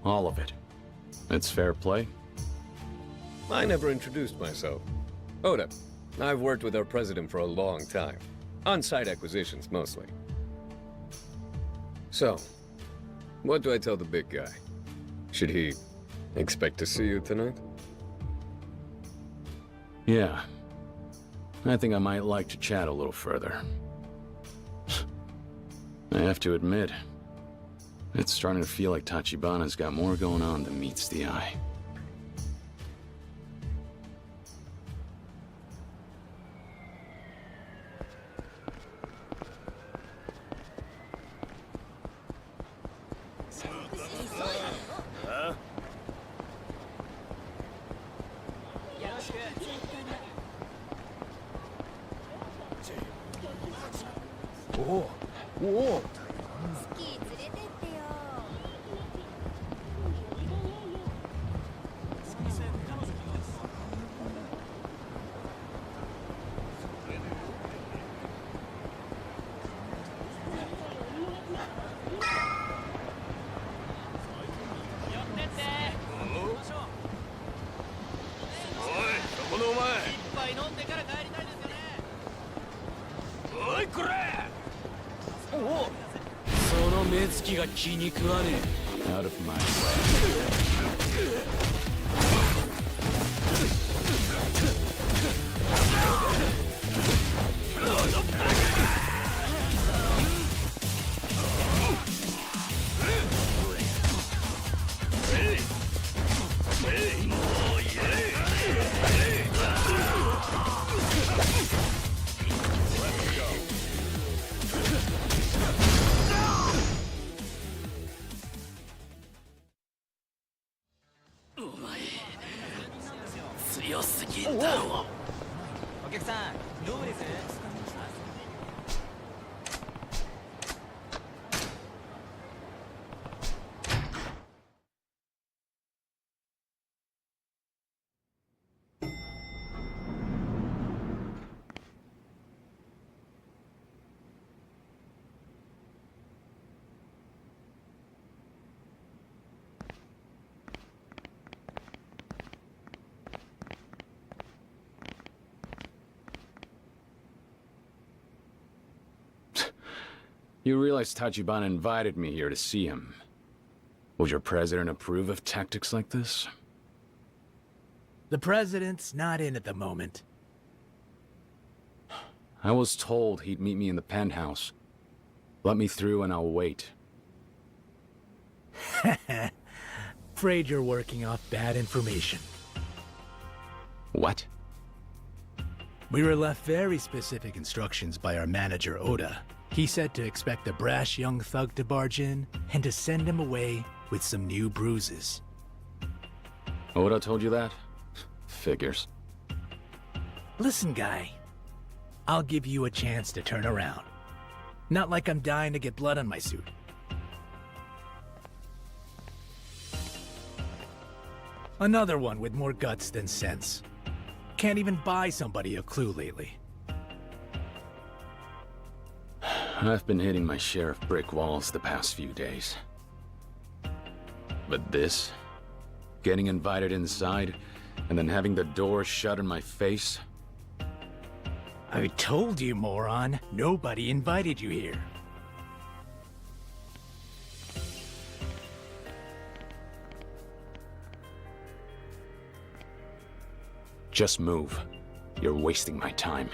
all of it, it's fair play? I never introduced myself. Oda, I've worked with our president for a long time. On-site acquisitions, mostly. So, what do I tell the big guy? Should he expect to see you tonight? Yeah. I think I might like to chat a little further. I have to admit, it's starting to feel like Tachibana's got more going on than meets the eye. Out of my way. You realize Tachibana invited me here to see him. Would your president approve of tactics like this? The president's not in at the moment. I was told he'd meet me in the penthouse. Let me through and I'll wait. Afraid you're working off bad information. What? We were left very specific instructions by our manager, Oda. He said to expect a brash young thug to barge in, and to send him away with some new bruises. Oda told you that? Figures. Listen, guy. I'll give you a chance to turn around. Not like I'm dying to get blood on my suit. Another one with more guts than sense. Can't even buy somebody a clue lately. I've been hitting my share of brick walls the past few days. But this? Getting invited inside, and then having the door shut in my face? I told you, moron. Nobody invited you here. Just move. You're wasting my time.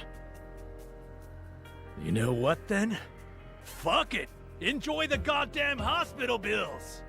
You know what, then? Fuck it! Enjoy the goddamn hospital bills!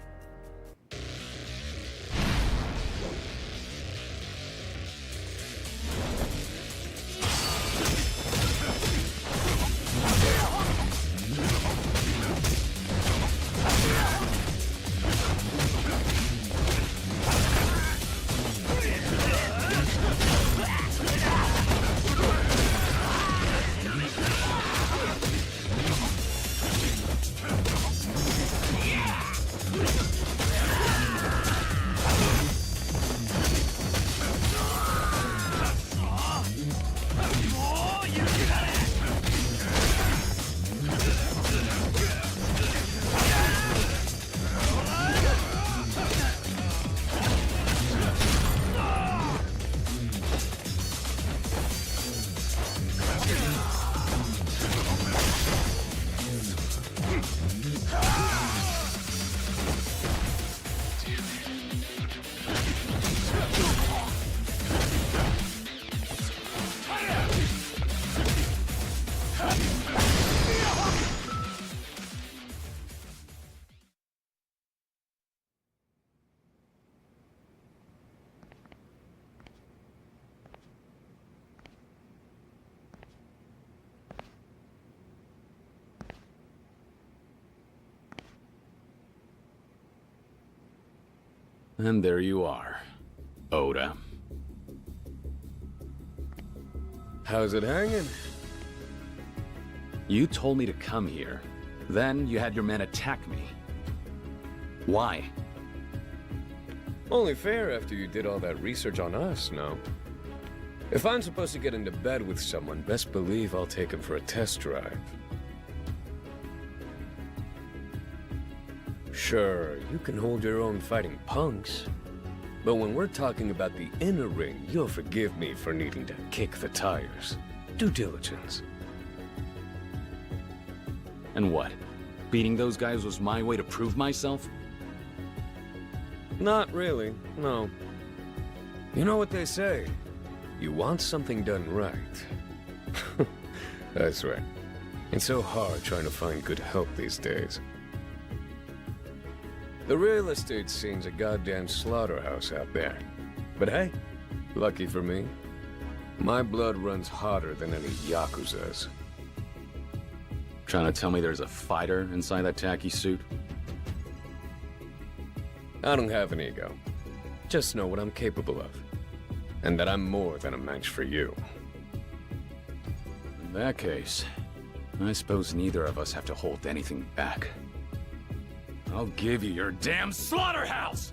And there you are, Oda. How's it hanging? You told me to come here. Then you had your men attack me. Why? Only fair after you did all that research on us, no? If I'm supposed to get into bed with someone, best believe I'll take him for a test drive. Sure, you can hold your own fighting punks. But when we're talking about the inner ring, you'll forgive me for needing to kick the tires. Due diligence. And what? Beating those guys was my way to prove myself? Not really, no. You know what they say? You want something done right. That's right. It's so hard trying to find good help these days. The real estate scene's a goddamn slaughterhouse out there. But hey, lucky for me, my blood runs hotter than any Yakuza's. Trying to tell me there's a fighter inside that tacky suit? I don't have an ego. Just know what I'm capable of. And that I'm more than a match for you. In that case, I suppose neither of us have to hold anything back. I'll give you your damn slaughterhouse!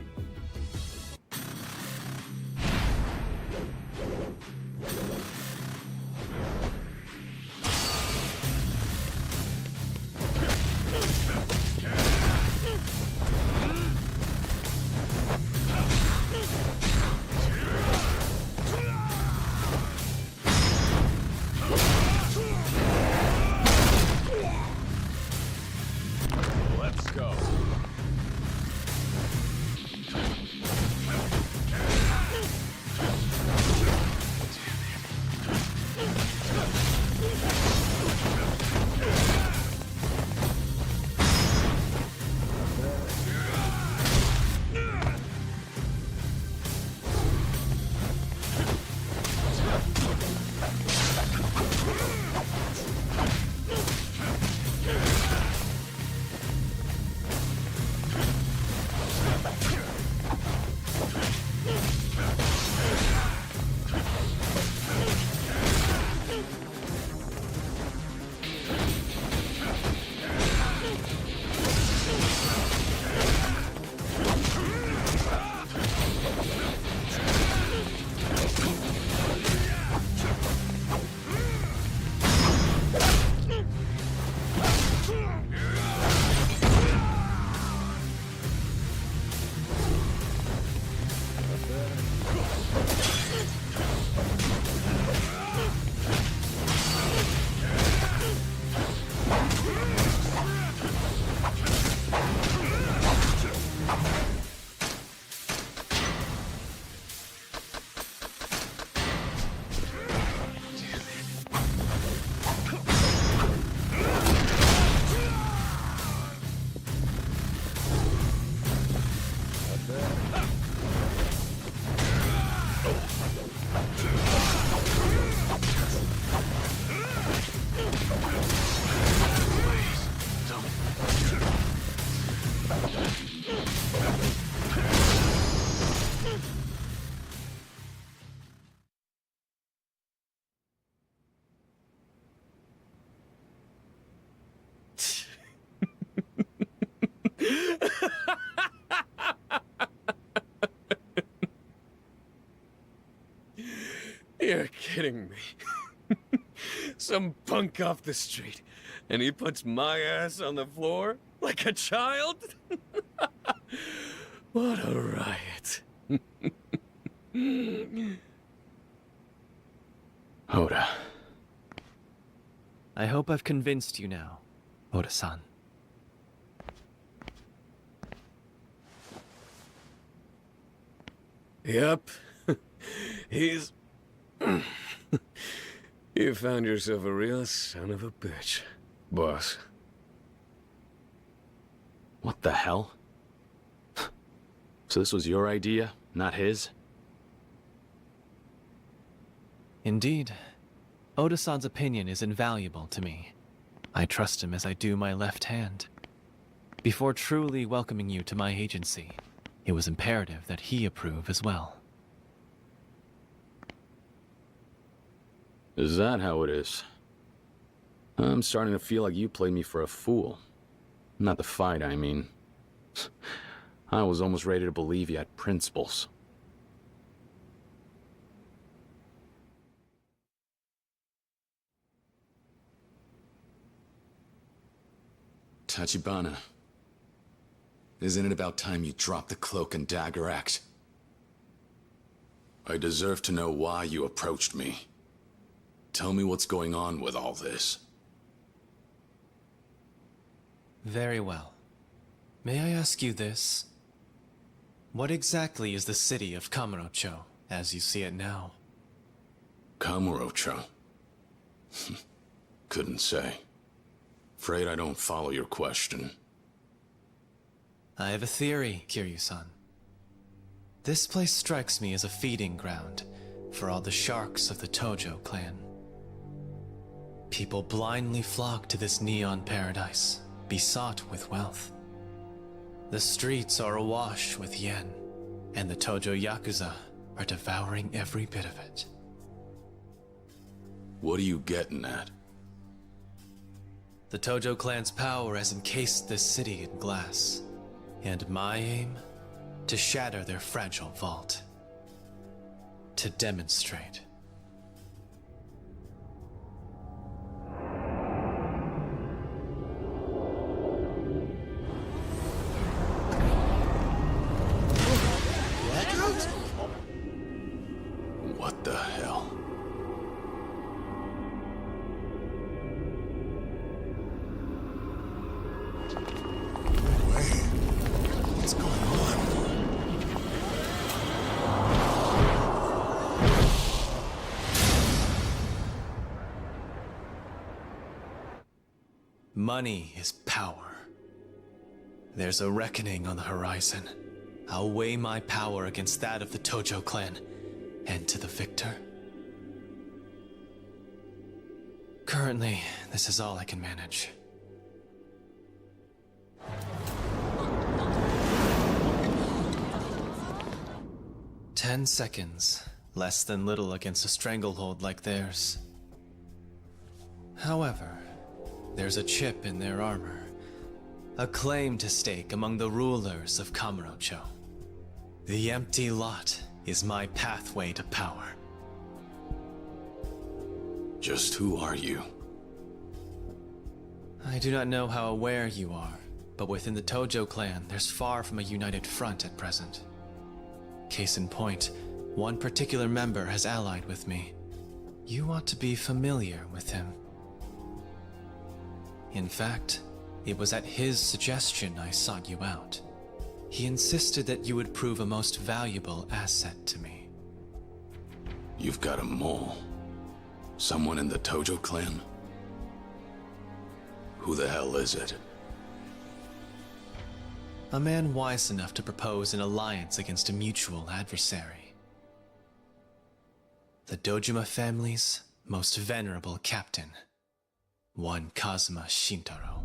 Some punk off the street, and he puts my ass on the floor like a child? What a riot. Oda. I hope I've convinced you now, Oda-san. Yep. He's... You found yourself a real son of a bitch, boss. What the hell? So this was your idea, not his? Indeed. Oda-san's opinion is invaluable to me. I trust him as I do my left hand. Before truly welcoming you to my agency, it was imperative that he approve as well. Is that how it is? I'm starting to feel like you played me for a fool. Not the fight, I mean. I was almost ready to believe you had principles. Tachibana, isn't it about time you dropped the cloak and dagger act? I deserve to know why you approached me. Tell me what's going on with all this. Very well. May I ask you this? What exactly is the city of Kamurocho, as you see it now? Kamurocho? Couldn't say. Afraid I don't follow your question. I have a theory, Kiryu-san. This place strikes me as a feeding ground for all the sharks of the Tojo clan. People blindly flock to this neon paradise, besought with wealth. The streets are awash with yen, and the Tojo Yakuza are devouring every bit of it. What are you getting at? The Tojo clan's power has encased this city in glass, and my aim? To shatter their fragile vault. To demonstrate. What the hell? What's going on? Money is power. There's a reckoning on the horizon. I'll weigh my power against that of the Tojo clan, and to the victor. Currently, this is all I can manage. "10 seconds. Less than little against a stranglehold like theirs. However, there's a chip in their armor. A claim to stake among the rulers of Kamurocho. The empty lot is my pathway to power." Just who are you? I do not know how aware you are, but within the Tojo clan, there's far from a united front at present. Case in point, one particular member has allied with me. You ought to be familiar with him. In fact, it was at his suggestion I sought you out. He insisted that you would prove a most valuable asset to me. You've got a mole. Someone in the Tojo clan? Who the hell is it? A man wise enough to propose an alliance against a mutual adversary. The Dojima family's most venerable captain, one Kazuma Shintaro.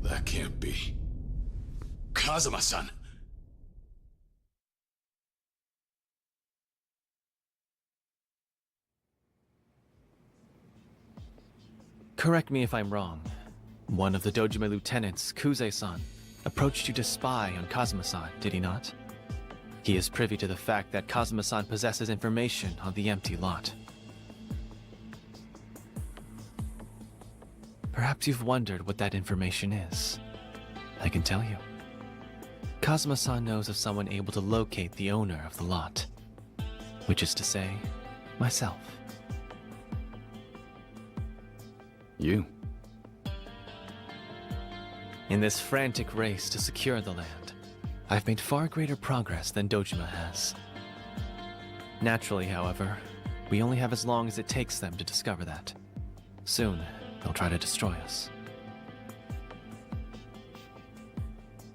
That can't be. Kazuma-san! Correct me if I'm wrong. One of the Dojima lieutenants, Kuze-san, approached you to spy on Kazuma-san, did he not? He is privy to the fact that Kazuma-san possesses information on the empty lot. Perhaps you've wondered what that information is. I can tell you. Kazuma-san knows of someone able to locate the owner of the lot. Which is to say, myself. You? In this frantic race to secure the land, I've made far greater progress than Dojima has. Naturally, however, we only have as long as it takes them to discover that. Soon, they'll try to destroy us.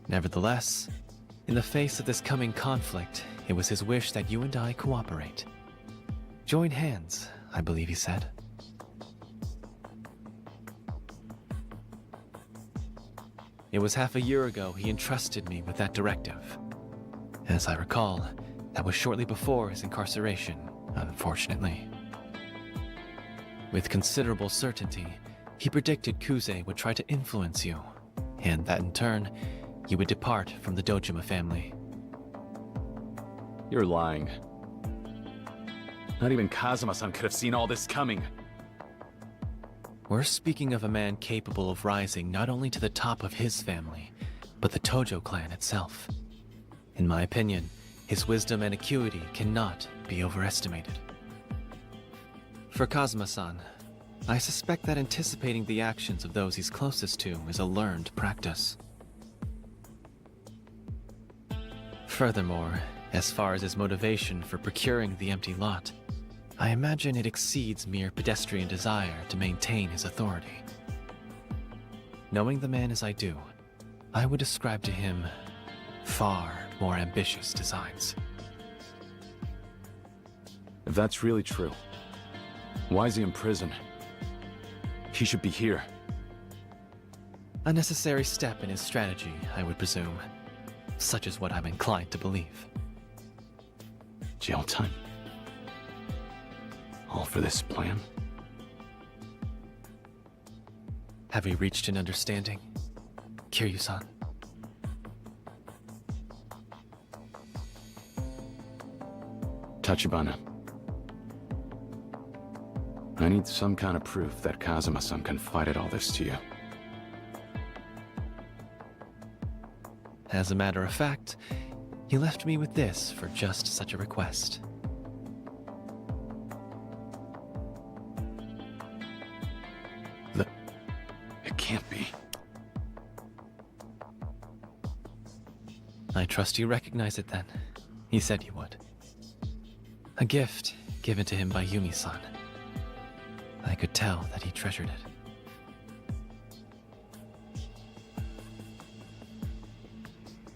Nevertheless, in the face of this coming conflict, it was his wish that you and I cooperate. Join hands, I believe he said. It was half a year ago he entrusted me with that directive. As I recall, that was shortly before his incarceration, unfortunately. With considerable certainty, he predicted Kuze would try to influence you, and that in turn, you would depart from the Dojima family. You're lying. Not even Kazuma-san could have seen all this coming. We're speaking of a man capable of rising not only to the top of his family, but the Tojo clan itself. In my opinion, his wisdom and acuity cannot be overestimated. For Kazuma-san, I suspect that anticipating the actions of those he's closest to is a learned practice. Furthermore, as far as his motivation for procuring the empty lot, I imagine it exceeds mere pedestrian desire to maintain his authority. Knowing the man as I do, I would ascribe to him far more ambitious designs. If that's really true, why is he in prison? He should be here. A necessary step in his strategy, I would presume. Such is what I'm inclined to believe. Jail time? All for this plan? Have we reached an understanding, Kiryu-san? Tachibana. I need some kind of proof that Kazuma-san confided all this to you. As a matter of fact, he left me with this for just such a request. It can't be. I trust you recognize it then. He said you would. A gift given to him by Yumi-san. I could tell that he treasured it.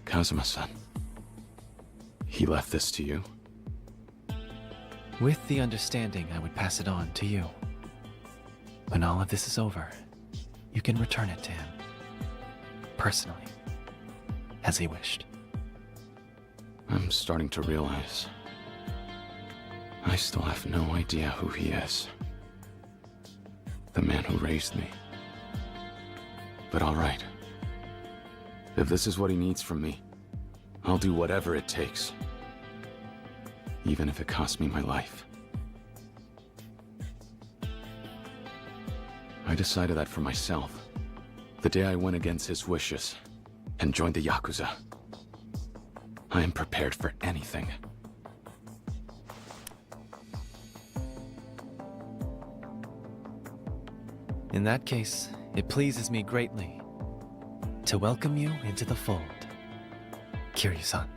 Kazuma-san. He left this to you? With the understanding I would pass it on to you. When all of this is over, you can return it to him. Personally. As he wished. I'm starting to realize I still have no idea who he is. The man who raised me. But all right. If this is what he needs from me, I'll do whatever it takes. Even if it costs me my life. I decided that for myself, the day I went against his wishes and joined the Yakuza. I am prepared for anything. In that case, it pleases me greatly to welcome you into the fold, Kiryu-san.